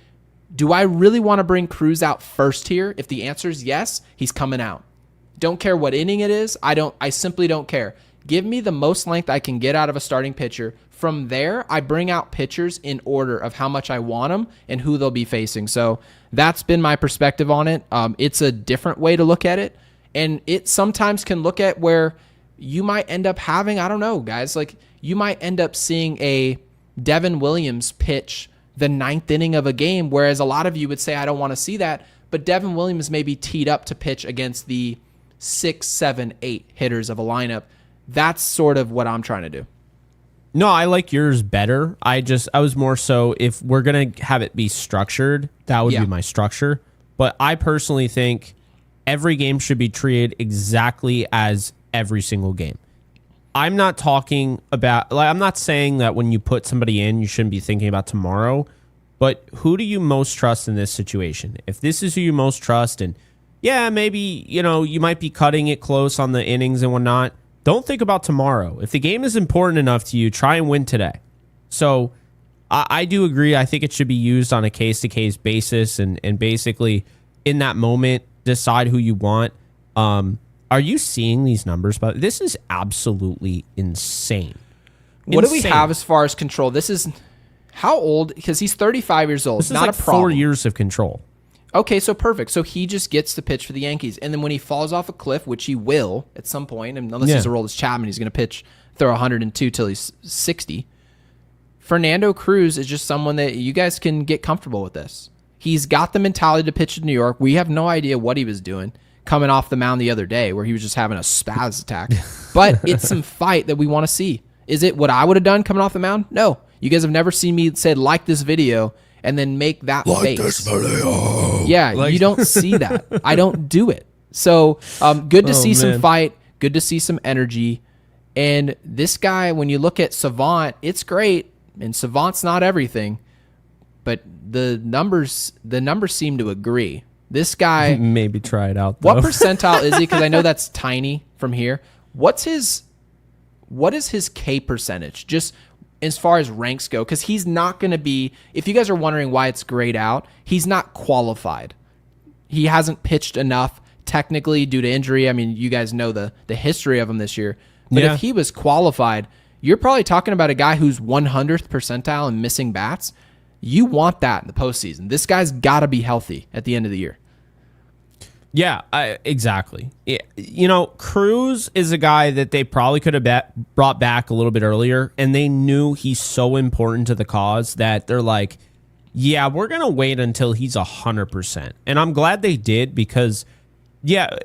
do I really want to bring Cruz out first here? If the answer is yes, he's coming out. Don't care what inning it is. I simply don't care. Give me the most length I can get out of a starting pitcher. From there, I bring out pitchers in order of how much I want them and who they'll be facing. So that's been my perspective on it. It's a different way to look at it. And it sometimes can look at where you might end up having, I don't know, guys, like you might end up seeing a Devin Williams pitch the 9th inning of a game, whereas a lot of you would say, I don't want to see that. But Devin Williams may be teed up to pitch against the 6, 7, 8 hitters of a lineup. That's sort of what I'm trying to do. No, I like yours better. I was more so, if we're going to have it be structured, that would be my structure. But I personally think every game should be treated exactly as every single game. I'm not talking about, like, I'm not saying that when you put somebody in, you shouldn't be thinking about tomorrow, but who do you most trust in this situation? If this is who you most trust, and yeah, maybe, you might be cutting it close on the innings and whatnot, don't think about tomorrow. If the game is important enough to you, try and win today. So I do agree. I think it should be used on a case-to-case basis and basically in that moment, decide who you want. Are you seeing these numbers? But this is absolutely insane. What do we have as far as control? This is how old? Because he's 35 years old. This is not like a problem. 4 years of control. Okay, so perfect. So he just gets to pitch for the Yankees. And then when he falls off a cliff, which he will at some point, and unless he's Aroldis Chapman, he's going to throw 102 till he's 60. Fernando Cruz is just someone that you guys can get comfortable with this. He's got the mentality to pitch in New York. We have no idea what he was doing coming off the mound the other day where he was just having a spaz attack. But it's some fight that we want to see. Is it what I would have done coming off the mound? No. You guys have never seen me say, like this video, and then make that face. This video. Yeah, you don't see that. I don't do it. So good to see some fight. Good to see some energy. And this guy, when you look at Savant, it's great. And Savant's not everything. But the numbers seem to agree. This guy... Maybe try it out, though. What percentile is he? Because I know that's tiny from here. What is his K percentage? Just as far as ranks go. Because he's not going to be... If you guys are wondering why it's grayed out, he's not qualified. He hasn't pitched enough technically due to injury. I mean, you guys know the history of him this year. But if he was qualified, you're probably talking about a guy who's 100th percentile and missing bats. You want that in the postseason. This guy's got to be healthy at the end of the year. Yeah, exactly. Cruz is a guy that they probably could have brought back a little bit earlier, and they knew he's so important to the cause that they're like, yeah, we're going to wait until he's 100%. And I'm glad they did because,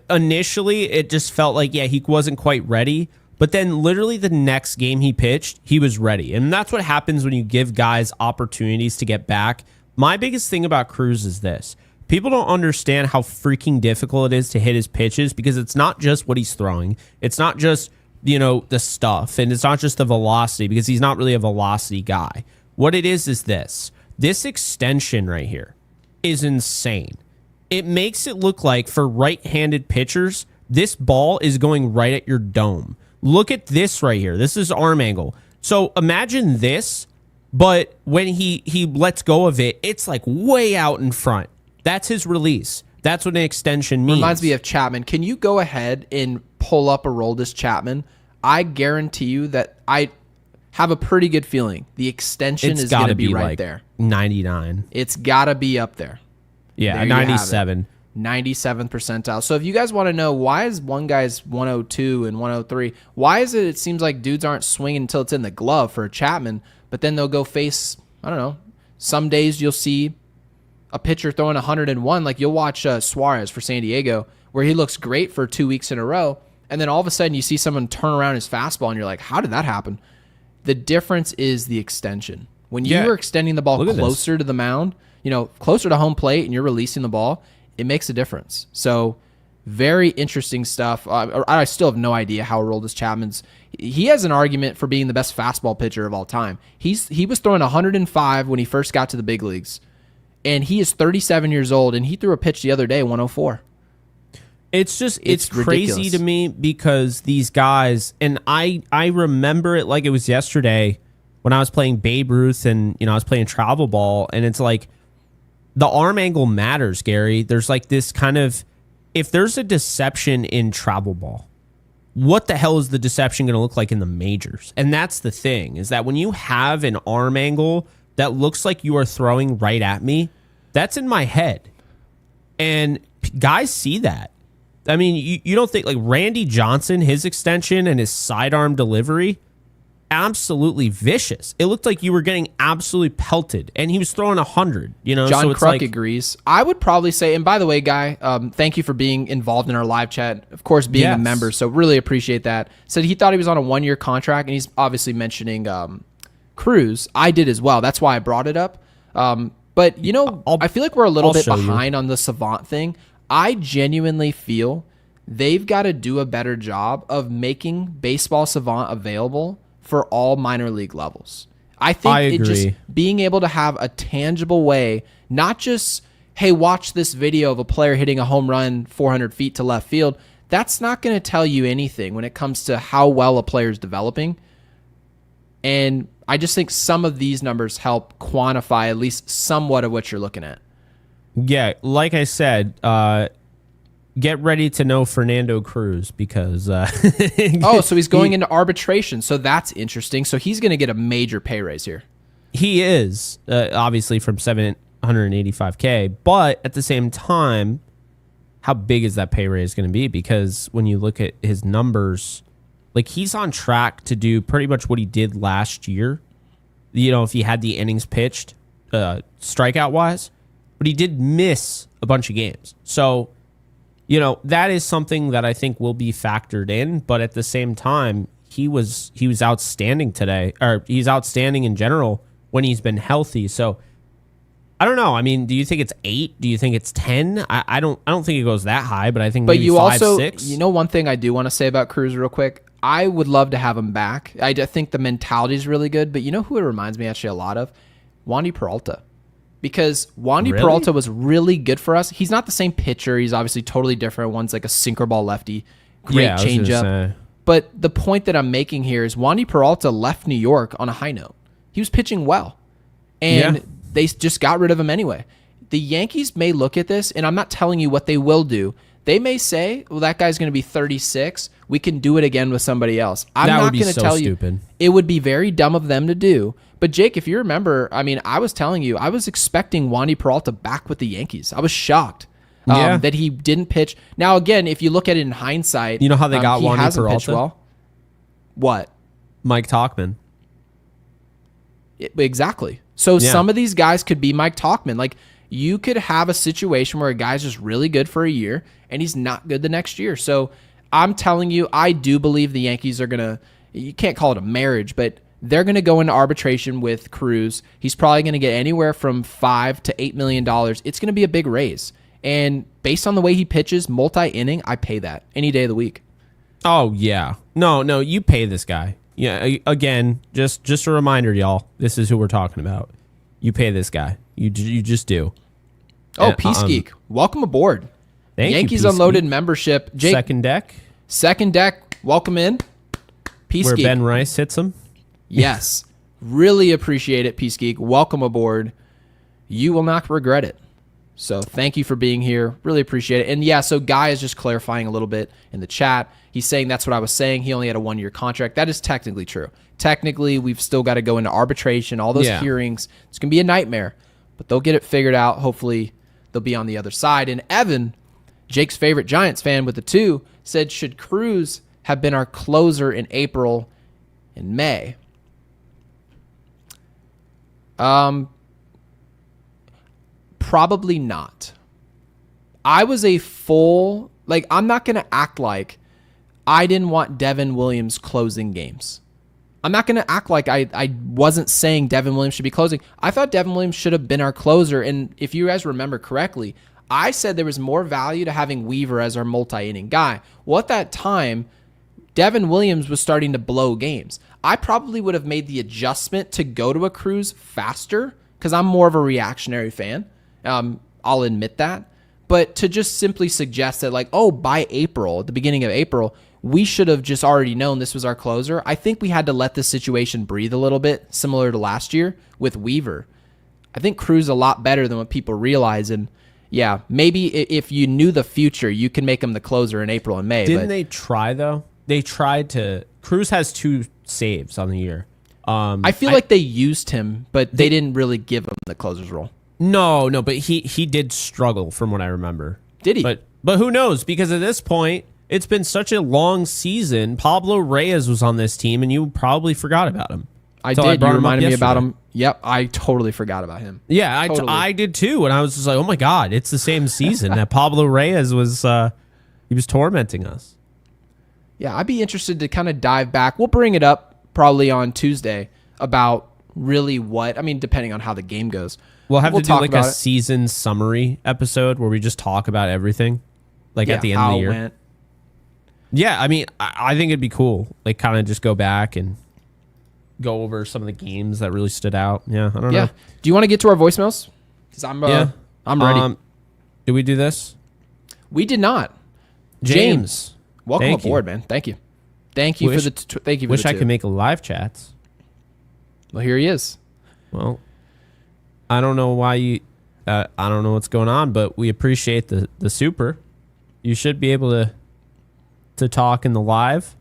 initially it just felt like, he wasn't quite ready. But then literally the next game he pitched, he was ready. And that's what happens when you give guys opportunities to get back. My biggest thing about Cruz is this. People don't understand how freaking difficult it is to hit his pitches because it's not just what he's throwing. It's not just, the stuff. And it's not just the velocity because he's not really a velocity guy. What it is this. This extension right here is insane. It makes it look like for right-handed pitchers, this ball is going right at your dome. Look at this right here. This is arm angle. So imagine this, but when he lets go of it, it's like way out in front. That's his release. That's what an extension means. Reminds me of Chapman. Can you go ahead and pull up Aroldis Chapman? I guarantee you that I have a pretty good feeling the extension is going to be right there. 99. It's got to be up there. Yeah, there 97. 97th percentile. So if you guys want to know why is one guy's 102 and 103, why is it seems like dudes aren't swinging until it's in the glove for a Chapman, but then they'll go face, I don't know, some days you'll see a pitcher throwing 101, like you'll watch Suarez for San Diego, where he looks great for 2 weeks in a row, and then all of a sudden you see someone turn around his fastball and you're like, how did that happen? The difference is the extension. When you are extending the ball closer to the mound, closer to home plate and you're releasing the ball, it makes a difference. So very interesting stuff. I still have no idea how Aroldis Chapman's... He has an argument for being the best fastball pitcher of all time. He was throwing 105 when he first got to the big leagues. And he is 37 years old, and he threw a pitch the other day, 104. It's crazy to me because these guys, and I remember it like it was yesterday when I was playing Babe Ruth and I was playing travel ball, and it's like the arm angle matters, Gary. There's like this kind of if there's a deception in travel ball, what the hell is the deception going to look like in the majors? And that's the thing, is that when you have an arm angle that looks like you are throwing right at me, that's in my head. And guys see that. I mean, you don't think, like Randy Johnson, his extension and his sidearm delivery, absolutely vicious. It looked like you were getting absolutely pelted, and he was throwing 100. John so it's Kruk agrees. I would probably say, and by the way, Guy, thank you for being involved in our live chat. Of course, being a member, so really appreciate that. Said he thought he was on a 1-year contract, and he's obviously mentioning Cruz. I did as well. That's why I brought it up. But I feel like we're a little bit behind on the Savant thing. I genuinely feel they've got to do a better job of making Baseball Savant available for all minor league levels. I think just being able to have a tangible way, not just, hey, watch this video of a player hitting a home run 400 feet to left field. That's not going to tell you anything when it comes to how well a player is developing. And I just think some of these numbers help quantify at least somewhat of what you're looking at. Yeah, like I said, get ready to know Fernando Cruz because... so he's going into arbitration. So that's interesting. So he's going to get a major pay raise here. He is, obviously, from $785K. But at the same time, how big is that pay raise going to be? Because when you look at his numbers, like he's on track to do pretty much what he did last year. If he had the innings pitched, strikeout-wise. But he did miss a bunch of games. So... that is something that I think will be factored in, but at the same time, he was outstanding today, or he's outstanding in general when he's been healthy. So I don't know. I mean, do you think it's 8? Do you think it's 10? I don't think it goes that high, but I think maybe 5, 6. One thing I do want to say about Cruz real quick, I would love to have him back. I think the mentality is really good, but who it reminds me actually a lot of? Wandy Peralta. Because Wandy Peralta was really good for us. He's not the same pitcher. He's obviously totally different. One's like a sinker ball lefty. Great changeup. But the point that I'm making here is Wandy Peralta left New York on a high note. He was pitching well. And they just got rid of him anyway. The Yankees may look at this, and I'm not telling you what they will do. They may say, well, that guy's going to be 36. We can do it again with somebody else. I'm not going to tell you. It would be very dumb of them to do. But Jake, if you remember, I was telling you, I was expecting Wandy Peralta back with the Yankees. I was shocked that he didn't pitch. Now, again, if you look at it in hindsight, you know how they got Wandy Peralta? Well. What? Mike Tauchman. Exactly. So some of these guys could be Mike Tauchman. Like, you could have a situation where a guy's just really good for a year and he's not good the next year. So I'm telling you, I do believe the Yankees are going to, you can't call it a marriage, but they're going to go into arbitration with Cruz. He's probably going to get anywhere from $5 to $8 million. It's going to be a big raise. And based on the way he pitches, multi-inning, I pay that any day of the week. Oh, yeah. No, you pay this guy. Yeah, again, just a reminder, y'all. This is who we're talking about. You pay this guy. You just do. Oh, Peace Geek, welcome aboard. Thank Yankees you, Unloaded Geek. membership. Jake, Second deck, welcome in. Peace Where Geek. Ben Rice hits him. Yes. Really appreciate it, Peace Geek. Welcome aboard. You will not regret it. So thank you for being here. Really appreciate it. And yeah, so Guy is just clarifying a little bit in the chat. He's saying that's what I was saying. He only had a 1-year contract. That is technically true. Technically, we've still got to go into arbitration, all those hearings. It's going to be a nightmare, but they'll get it figured out. Hopefully, they'll be on the other side. And Evan, Jake's favorite Giants fan with the 2, said, should Cruz have been our closer in April and May? Probably not. I was a full, I'm not going to act like I didn't want Devin Williams closing games. I'm not going to act like I wasn't saying Devin Williams should be closing. I thought Devin Williams should have been our closer. And if you guys remember correctly, I said there was more value to having Weaver as our multi-inning guy. Well, at that time, Devin Williams was starting to blow games. I probably would have made the adjustment to go to a Cruz faster because I'm more of a reactionary fan. I'll admit that. But to just simply suggest that, by April, at the beginning of April, we should have just already known this was our closer. I think we had to let the situation breathe a little bit, similar to last year with Weaver. I think Cruz a lot better than what people realize. And, yeah, maybe if you knew the future, you can make him the closer in April and May. Didn't they try, though? They tried to. Cruz has 2 saves on the year. I feel like they used him, but they didn't really give him the closer's role. No, but he did struggle from what I remember. Did he? But who knows? Because at this point, it's been such a long season. Pablo Reyes was on this team, and you probably forgot about him. I did. You reminded me about him. Yep, I totally forgot about him. Yeah, I did too. And I was just like, oh my God, it's the same season that Pablo Reyes was. He was tormenting us. Yeah, I'd be interested to kind of dive back. We'll bring it up probably on Tuesday about really depending on how the game goes. We'll have to do like a season summary episode where we just talk about everything, like at the end of the year. Went. Yeah, I mean, I think it'd be cool. Like, kind of just go back and go over some of the games that really stood out. Yeah, I don't know. Do you want to get to our voicemails? Because I'm ready. Did we do this? We did not. James, welcome aboard, man. Thank you. Thank you for the. Wish I could make live chats. Well, here he is. Well, I don't know why you. I don't know what's going on, but we appreciate the super. You should be able to talk in the live.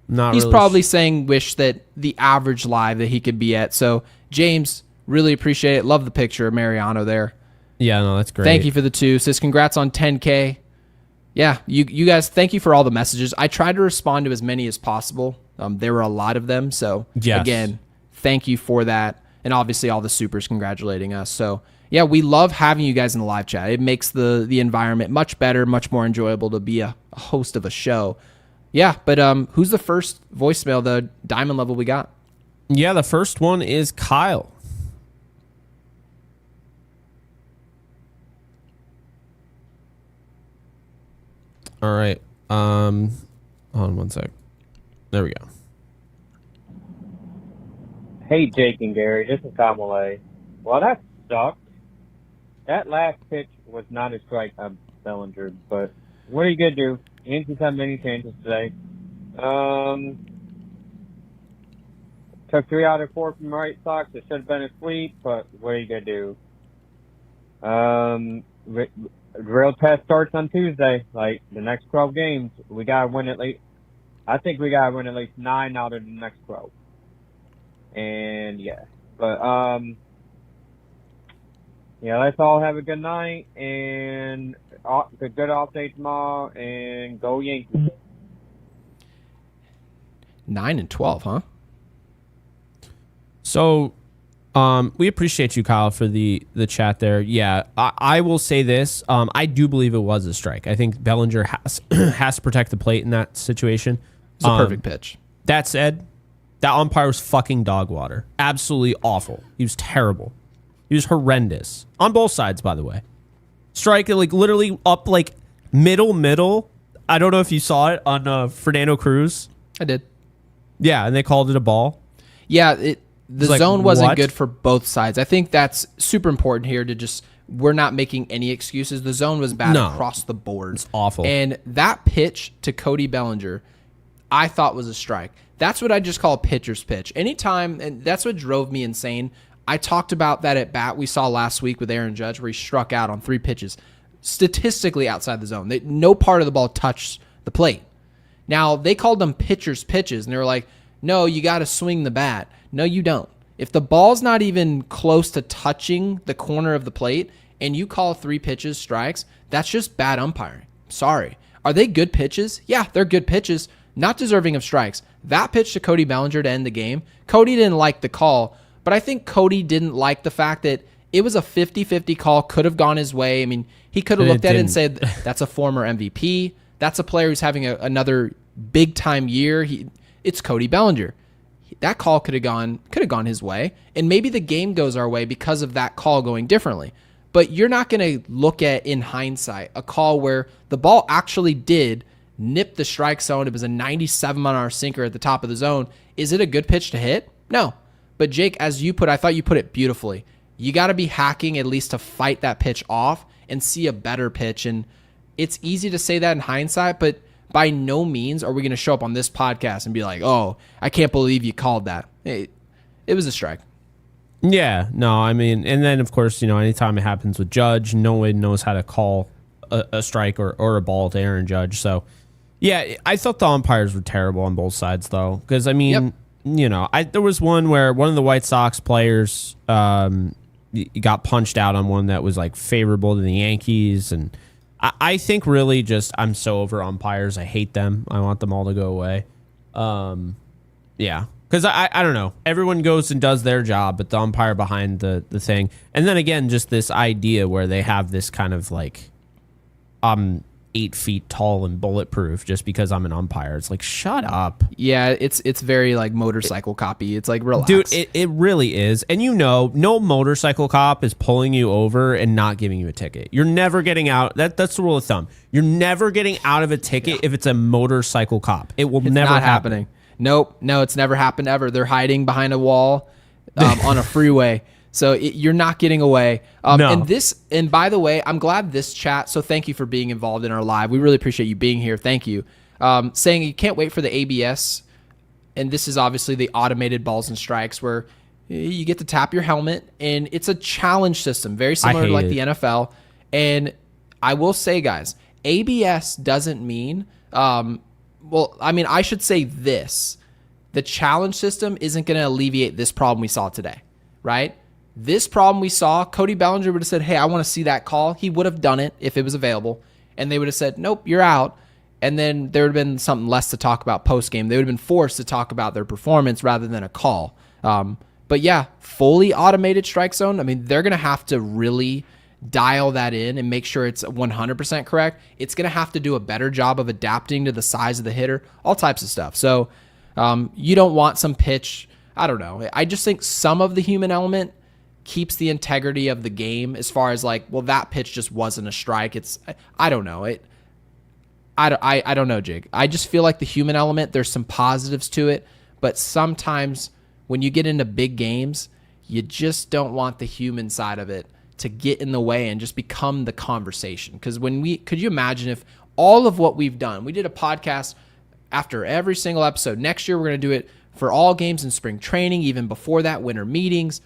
He's probably saying wish that the average live that he could be at. So, James, really appreciate it. Love the picture of Mariano there. Yeah, no, that's great. Thank you for the 2. Says congrats on 10K. Yeah, you guys, thank you for all the messages. I tried to respond to as many as possible. There were a lot of them. So, Again, thank you for that. And obviously all the supers congratulating us. So, yeah, we love having you guys in the live chat. It makes the environment much better, much more enjoyable to be a host of a show. Yeah, but who's the first voicemail, the diamond level we got? Yeah, the first one is Kyle. All right. Hold on one sec. There we go. Hey, Jake and Gary. This is Tom Malay. Well, that sucked. That last pitch was not a strike on Bellinger, but what are you going to do? Yankees have many chances today. Took 3 out of 4 from the White Sox. It should have been a sweep, but what are you going to do? Real test starts on Tuesday. Like, the next 12 games, we got to win at least, I think we got to win at least 9 out of the next 12. And, yeah. But, yeah, let's all have a good night and a good off day tomorrow, and go Yankees. 9 and 12, huh? So, we appreciate you, Kyle, for the chat there. Yeah, I will say this. I do believe it was a strike. I think Bellinger has to protect the plate in that situation. It's a perfect pitch. That said, that umpire was fucking dog water. Absolutely awful. He was terrible. He was horrendous. On both sides, by the way. Strike, like, literally up, like, middle. I don't know if you saw it on Fernando Cruz. I did. Yeah, and they called it a ball. Yeah, the zone wasn't good for both sides. I think that's super important here to just, we're not making any excuses. The zone was bad across the board. It's awful. And that pitch to Cody Bellinger, I thought was a strike. That's what I just call a pitcher's pitch. Anytime, and that's what drove me insane. I talked about that at bat we saw last week with Aaron Judge where he struck out on 3 pitches, statistically outside the zone. No part of the ball touched the plate. Now, they called them pitcher's pitches, and they were like, no, you got to swing the bat. No, you don't. If the ball's not even close to touching the corner of the plate and you call 3 pitches strikes, that's just bad umpiring. Sorry. Are they good pitches? Yeah, they're good pitches, not deserving of strikes. That pitch to Cody Bellinger to end the game, Cody didn't like the call, but I think Cody didn't like the fact that it was a 50-50 call, could have gone his way. I mean, he could have looked at it and said, that's a former MVP. That's a player who's having another big-time year. It's Cody Bellinger. That call could have gone his way, and maybe the game goes our way because of that call going differently. But you're not going to look at, in hindsight, a call where the ball actually did nip the strike zone. It was a 97-mile-an-hour sinker at the top of the zone. Is it a good pitch to hit? No. But Jake, as you put, I thought you put it beautifully. You got to be hacking at least to fight that pitch off and see a better pitch. And it's easy to say that in hindsight, but by no means are we going to show up on this podcast and be like, oh, I can't believe you called that. It was a strike. Yeah, no, I mean, and then of course, anytime it happens with Judge, no one knows how to call a strike or a ball to Aaron Judge. So, yeah, I thought the umpires were terrible on both sides, though, because I mean, there was one where one of the White Sox players got punched out on one that was like favorable to the Yankees, and I think really just I'm so over umpires. I hate them. I want them all to go away. Yeah. Because I don't know. Everyone goes and does their job, but the umpire behind the thing. And then again, just this idea where they have this kind of like, I'm 8 feet tall and bulletproof just because I'm an umpire. It's like, shut up. Yeah, it's very like motorcycle copy. It's like, relax. Dude, it really is. And no motorcycle cop is pulling you over and not giving you a ticket. You're never getting out. That's the rule of thumb. You're never getting out of a ticket if it's a motorcycle cop. It will never not happen. Happening. Nope. No, it's never happened ever. They're hiding behind a wall on a freeway. So you're not getting away. No. And by the way, I'm glad this chat. So thank you for being involved in our live. We really appreciate you being here. Thank you. Saying you can't wait for the ABS. And this is obviously the automated balls and strikes where you get to tap your helmet, and it's a challenge system, very similar to like the NFL. And I will say, guys, ABS doesn't mean, I should say this. The challenge system isn't going to alleviate this problem we saw today, right? This problem we saw, Cody Bellinger would have said, hey, I want to see that call. He would have done it if it was available. And they would have said, nope, you're out. And then there would have been something less to talk about post-game. They would have been forced to talk about their performance rather than a call. But yeah, fully automated strike zone, I mean, they're going to have to really dial that in and make sure it's 100% correct. It's going to have to do a better job of adapting to the size of the hitter, all types of stuff. So you don't want some pitch. I don't know. I just think some of the human element keeps the integrity of the game as far as like, well, that pitch just wasn't a strike. I don't know. I don't know, Jake. I just feel like the human element, there's some positives to it, but sometimes when you get into big games, you just don't want the human side of it to get in the way and just become the conversation. Because could you imagine if all of what we've done, we did a podcast after every single episode. Next year, we're going to do it for all games in spring training, even before that, winter meetings.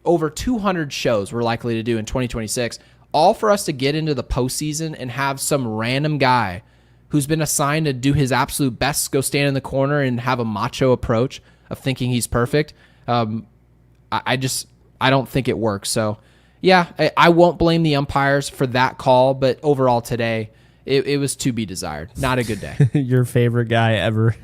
Over 200 shows we're likely to do in 2026, all for us to get into the postseason and have some random guy who's been assigned to do his absolute best, go stand in the corner and have a macho approach of thinking he's perfect. I don't think it works. So, yeah, I won't blame the umpires for that call, but overall today, it was to be desired. Not a good day. Your favorite guy ever.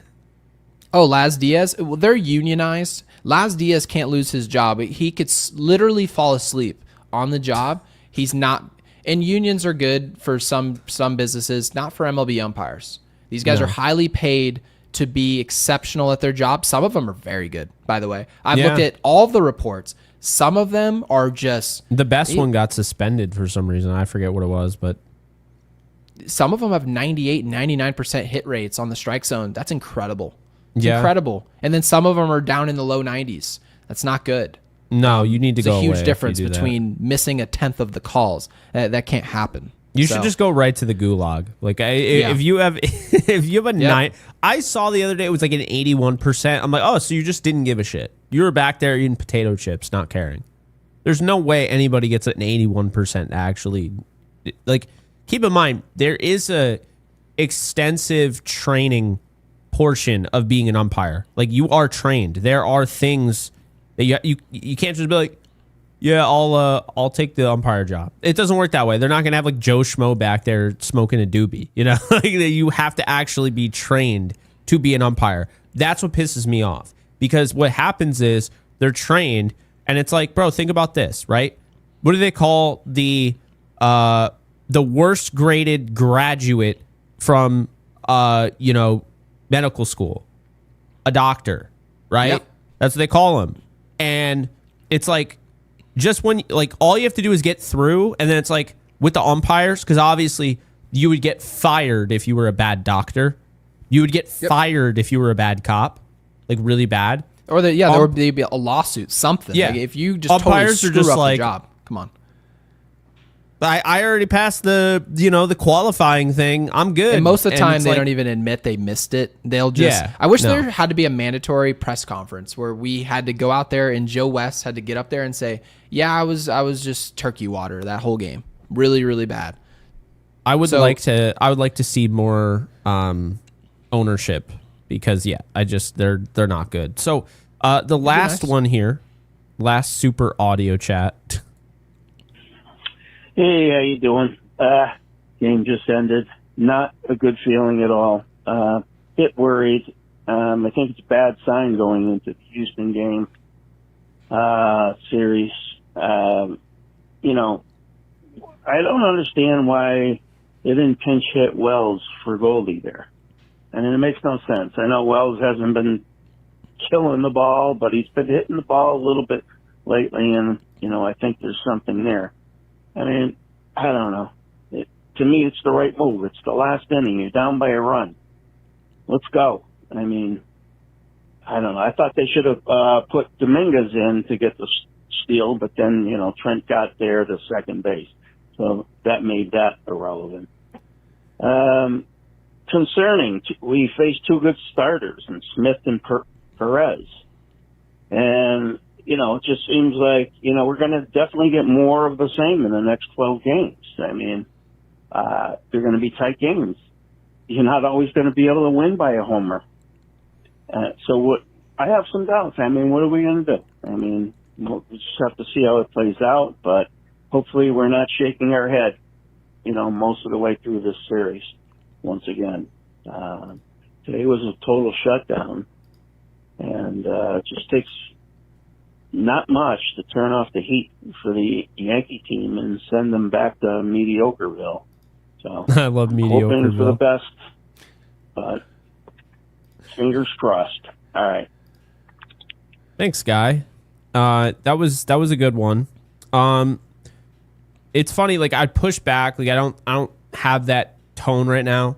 Oh, Laz Diaz? Well, they're unionized. Laz Diaz can't lose his job. He could literally fall asleep on the job. He's not, and unions are good for some businesses, not for MLB umpires. These guys are highly paid to be exceptional at their job. Some of them are very good, by the way. I've looked at all of the reports. Some of them are just... The best one got suspended for some reason. I forget what it was, but... Some of them have 98, 99% hit rates on the strike zone. That's incredible. It's incredible. And then some of them are down in the low 90s. That's not good. No, you need to go away. It's a huge difference between missing a tenth of the calls. That can't happen. You should just go right to the gulag. Like if you have a 9, I saw the other day it was like an 81%. I'm like, oh, so you just didn't give a shit. You were back there eating potato chips, not caring. There's no way anybody gets an 81% actually. Like, keep in mind there is a extensive training portion of being an umpire. Like, you are trained. There are things that you can't just be like, yeah, I'll take the umpire job. It doesn't work that way. They're not gonna have like Joe Schmo back there smoking a doobie. Like, you have to actually be trained to be an umpire. That's what pisses me off, because what happens is they're trained, and it's like, bro, think about this, right? What do they call the worst graded graduate from medical school? A doctor, right? Yep. That's what they call them. And it's like, just when, like, all you have to do is get through, and then it's like with the umpires, because obviously you would get fired if you were a bad doctor. You would get fired if you were a bad cop, like really bad. Or there would be a lawsuit, something. Yeah. Like, if you just umpires totally are just screw up like, the job, come on. I already passed the qualifying thing. I'm good. And most of the time, it's they like, don't even admit they missed it. They'll just. Yeah, I wish no. there had to be a mandatory press conference where we had to go out there and Joe West had to get up there and say, "Yeah, I was just turkey water that whole game, really, really bad." I would like to see more ownership because they're not good. So the last one here, last super audio chat. Hey, how you doing? Game just ended. Not a good feeling at all. Bit worried. I think it's a bad sign going into the Houston game series. You know, I don't understand why they didn't pinch hit Wells for Goldie there. I mean, it makes no sense. I know Wells hasn't been killing the ball, but he's been hitting the ball a little bit lately, and, you know, I think there's something there. I mean, I don't know. To me, it's the right move. It's the last inning. You're down by a run. Let's go. I mean, I don't know. I thought they should have put Dominguez in to get the steal, but then, you know, Trent got there to second base. So that made that irrelevant. Concerning, we faced two good starters in Smith and Perez. And, you know, it just seems like, you know, we're going to definitely get more of the same in the next 12 games. I mean, they're going to be tight games. You're not always going to be able to win by a homer. I have some doubts. I mean, what are we going to do? I mean, we just have to see how it plays out, but hopefully we're not shaking our head, you know, most of the way through this series once again. Today was a total shutdown, and it just takes not much to turn off the heat for the Yankee team and send them back to Mediocreville. So I love Mediocreville. Hoping for the best, but fingers crossed. All right. Thanks, Guy. That was a good one. It's funny, like I'd push back, like I don't have that tone right now.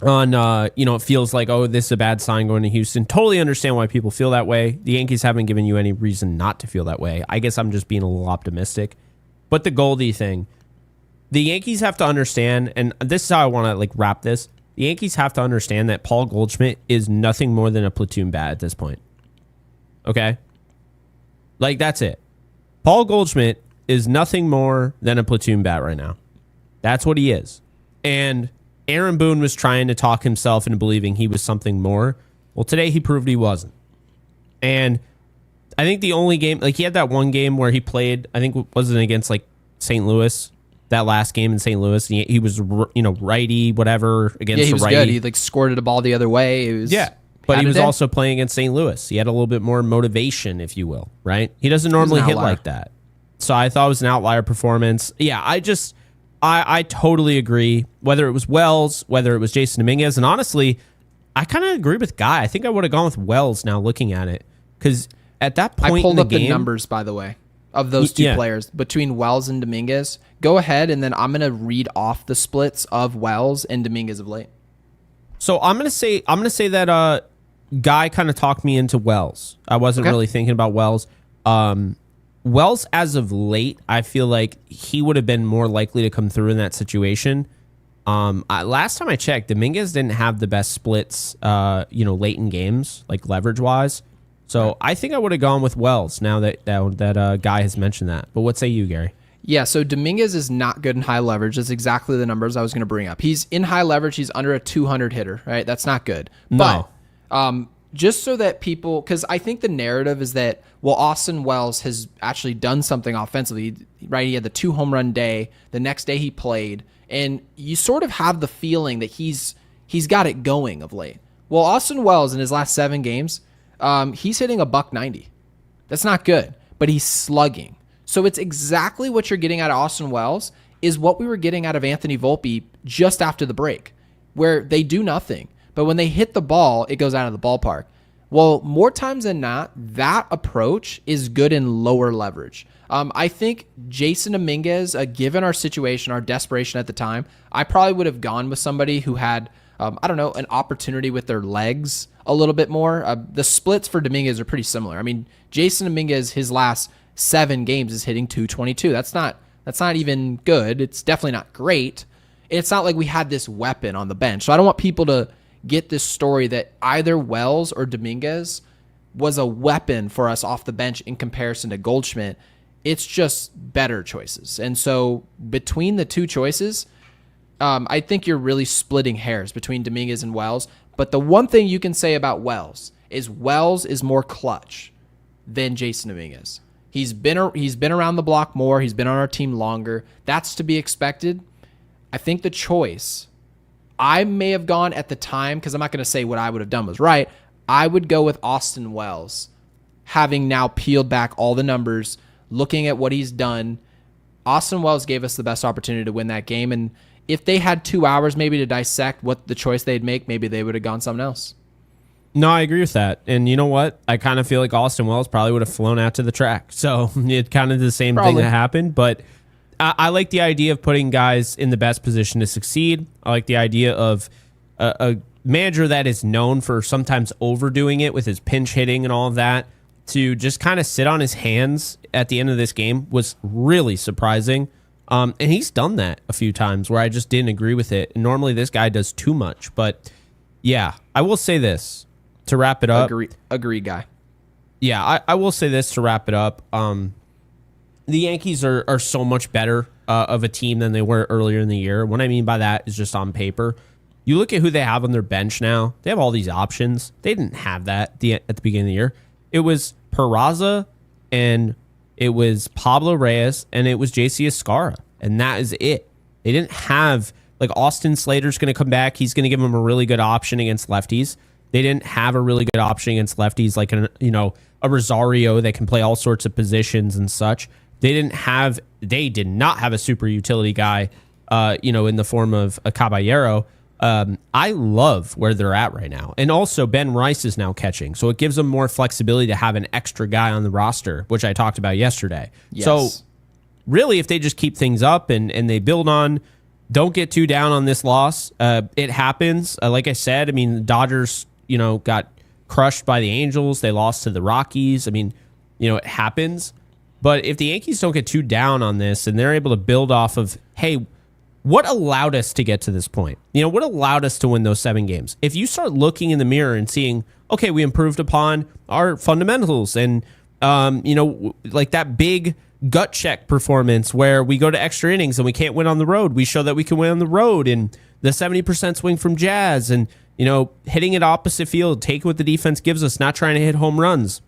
It feels like, oh, this is a bad sign going to Houston. Totally understand why people feel that way. The Yankees haven't given you any reason not to feel that way. I guess I'm just being a little optimistic. But the Goldie thing, the Yankees have to understand, and this is how I want to like wrap this. The Yankees have to understand that Paul Goldschmidt is nothing more than a platoon bat at this point. Okay? Like, that's it. Paul Goldschmidt is nothing more than a platoon bat right now. That's what he is. And Aaron Boone was trying to talk himself into believing he was something more. Well, today he proved he wasn't. And I think the only game, like he had that one game where he played, I think wasn't against like St. Louis, that last game in St. Louis. He was, righty, whatever, against he was righty. good. He like squirted a ball the other way. It was, but he was also playing against St. Louis. He had a little bit more motivation, if you will, right? He doesn't normally hit like that. So I thought it was an outlier performance. Yeah, I totally agree. Whether it was Wells, whether it was Jason Dominguez, and honestly, I kind of agree with Guy. I think I would have gone with Wells now looking at it, because at that point I pulled in the up game, the numbers, by the way, of those two players between Wells and Dominguez. Go ahead, and then I'm gonna read off the splits of Wells and Dominguez of late. So I'm gonna say that Guy kind of talked me into Wells. I wasn't really thinking about Wells. Wells, as of late, I feel like he would have been more likely to come through in that situation. Last time I checked, Dominguez didn't have the best splits, late in games, like leverage-wise. So I think I would have gone with Wells now that Guy has mentioned that. But what say you, Gary? Yeah, so Dominguez is not good in high leverage. That's exactly the numbers I was going to bring up. He's in high leverage. He's under a 200 hitter, right? That's not good. No. But just so that people, because I think the narrative is that, well, Austin Wells has actually done something offensively, right? He had the 2 home run day. The next day he played, and you sort of have the feeling that he's got it going of late. Well, Austin Wells in his last 7 games, he's hitting a $190. That's not good, but he's slugging. So it's exactly what you're getting out of Austin Wells is what we were getting out of Anthony Volpe just after the break, where they do nothing. But when they hit the ball, it goes out of the ballpark. Well, more times than not, that approach is good in lower leverage. I think Jason Dominguez, given our situation, our desperation at the time, I probably would have gone with somebody who had, an opportunity with their legs a little bit more. The splits for Dominguez are pretty similar. I mean, Jason Dominguez, his last 7 games is hitting 222. That's not That's not even good. It's definitely not great. It's not like we had this weapon on the bench. So I don't want people to get this story that either Wells or Dominguez was a weapon for us off the bench in comparison to Goldschmidt. It's just better choices. And so between the two choices, I think you're really splitting hairs between Dominguez and Wells. But the one thing you can say about Wells is more clutch than Jason Dominguez. He's been around the block more. He's been on our team longer. That's to be expected. I think the choice, I may have gone at the time, because I'm not going to say what I would have done was right. I would go with Austin Wells, having now peeled back all the numbers, looking at what he's done. Austin Wells gave us the best opportunity to win that game. And if they had 2 hours maybe to dissect what the choice they'd make, maybe they would have gone something else. No, I agree with that. And you know what? I kind of feel like Austin Wells probably would have flown out to the track. So it's kind of the same thing that happened. But I like the idea of putting guys in the best position to succeed. I like the idea of a manager that is known for sometimes overdoing it with his pinch hitting and all of that, to just kind of sit on his hands at the end of this game was really surprising. And he's done that a few times where I just didn't agree with it. And normally this guy does too much. But yeah, I will say this to wrap it up. Agree, guy. Yeah, I will say this to wrap it up. The Yankees are so much better of a team than they were earlier in the year. What I mean by that is just on paper. You look at who they have on their bench now. They have all these options. They didn't have that at the beginning of the year. It was Peraza, and it was Pablo Reyes, and it was JC Escarra, and that is it. They didn't have, like, Austin Slater's going to come back. He's going to give them a really good option against lefties. They didn't have a really good option against lefties, like a Rosario that can play all sorts of positions and such. They did not have a super utility guy, in the form of a Caballero. I love where they're at right now. And also Ben Rice is now catching. So it gives them more flexibility to have an extra guy on the roster, which I talked about yesterday. Yes. So really, if they just keep things up and they build on, don't get too down on this loss. It happens. Like I said, I mean, the Dodgers, got crushed by the Angels. They lost to the Rockies. I mean, it happens. But if the Yankees don't get too down on this and they're able to build off of, hey, what allowed us to get to this point? What allowed us to win those 7 games? If you start looking in the mirror and seeing, okay, we improved upon our fundamentals and, like that big gut check performance where we go to extra innings and we can't win on the road. We show that we can win on the road, and the 70% swing from Jazz and, hitting it opposite field, take what the defense gives us, not trying to hit home runs.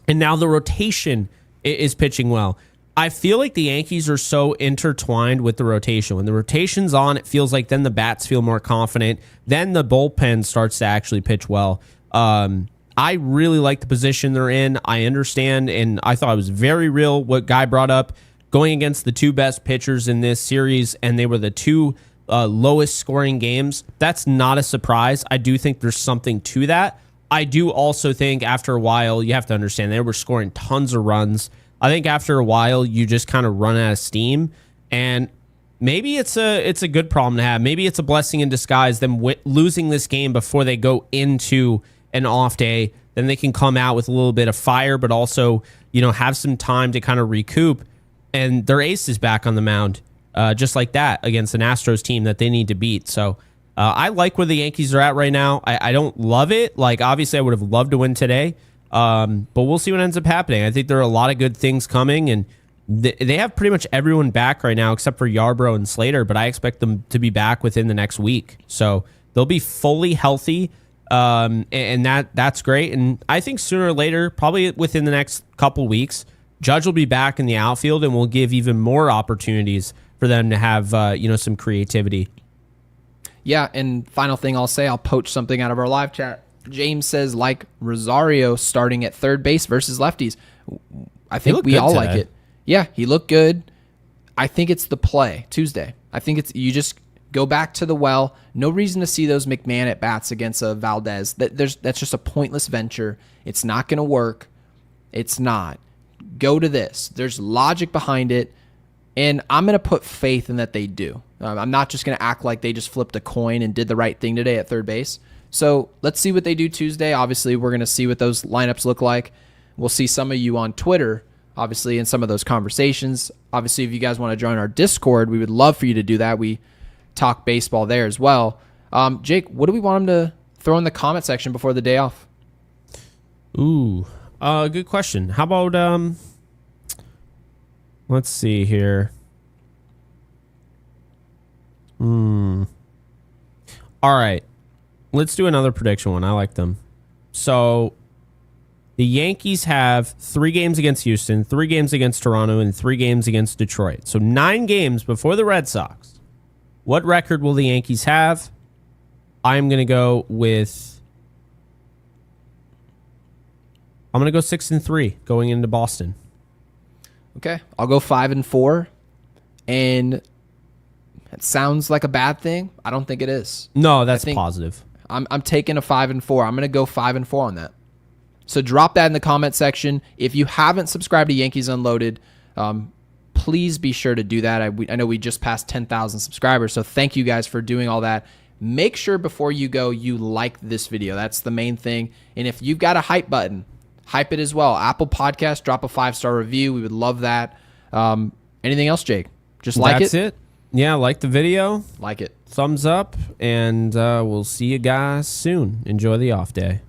And now the rotation is pitching well. I feel like the Yankees are so intertwined with the rotation. When the rotation's on, it feels like then the bats feel more confident. Then the bullpen starts to actually pitch well. I really like the position they're in. I understand, and I thought it was very real what Guy brought up, going against the 2 best pitchers in this series, and they were the 2 lowest scoring games. That's not a surprise. I do think there's something to that. I do also think after a while, you have to understand they were scoring tons of runs. I think after a while, you just kind of run out of steam, and maybe it's a good problem to have. Maybe it's a blessing in disguise, them losing this game before they go into an off day. Then they can come out with a little bit of fire, but also, have some time to kind of recoup, and their ace is back on the mound, just like that against an Astros team that they need to beat. So I like where the Yankees are at right now. I don't love it. Like, obviously, I would have loved to win today. But we'll see what ends up happening. I think there are a lot of good things coming, and they have pretty much everyone back right now except for Yarbrough and Slater, but I expect them to be back within the next week. So they'll be fully healthy, and that's great. And I think sooner or later, probably within the next couple weeks, Judge will be back in the outfield, and we'll give even more opportunities for them to have some creativity. Yeah, and final thing I'll say, I'll poach something out of our live chat. James says, like Rosario starting at third base versus lefties. I think we all today. like it. Yeah, he looked good. I think it's the play Tuesday. I think it's you just go back to the well. No reason to see those McMahon at bats against a Valdez. That's just a pointless venture. It's not going to work. It's not. Go to this. There's logic behind it, and I'm going to put faith in that they do. I'm not just going to act like they just flipped a coin and did the right thing today at third base. So let's see what they do Tuesday. Obviously, we're going to see what those lineups look like. We'll see some of you on Twitter obviously, in some of those conversations. Obviously, if you guys want to join our Discord, we would love for you to do that. We talk baseball there as well. Jake, what do we want them to throw in the comment section before the day off? Ooh, good question. How about let's see here. All right, let's do another prediction one. I like them. So the Yankees have 3 games against Houston, 3 games against Toronto, and 3 games against Detroit. So 9 games before the Red Sox. What record will the Yankees have? I'm going to go 6-3 going into Boston. Okay, I'll go 5-4, and it sounds like a bad thing. I don't think it is. No, that's positive. I'm taking a 5-4. I'm going to go 5-4 on that. So drop that in the comment section. If you haven't subscribed to Yankees Unloaded, please be sure to do that. I know we just passed 10,000 subscribers, so thank you guys for doing all that. Make sure before you go, you like this video. That's the main thing. And if you've got a hype button, hype it as well. Apple Podcast, drop a 5-star review. We would love that. Anything else, Jake? Just like it? That's it. Yeah, like the video. Like it. Thumbs up, and we'll see you guys soon. Enjoy the off day.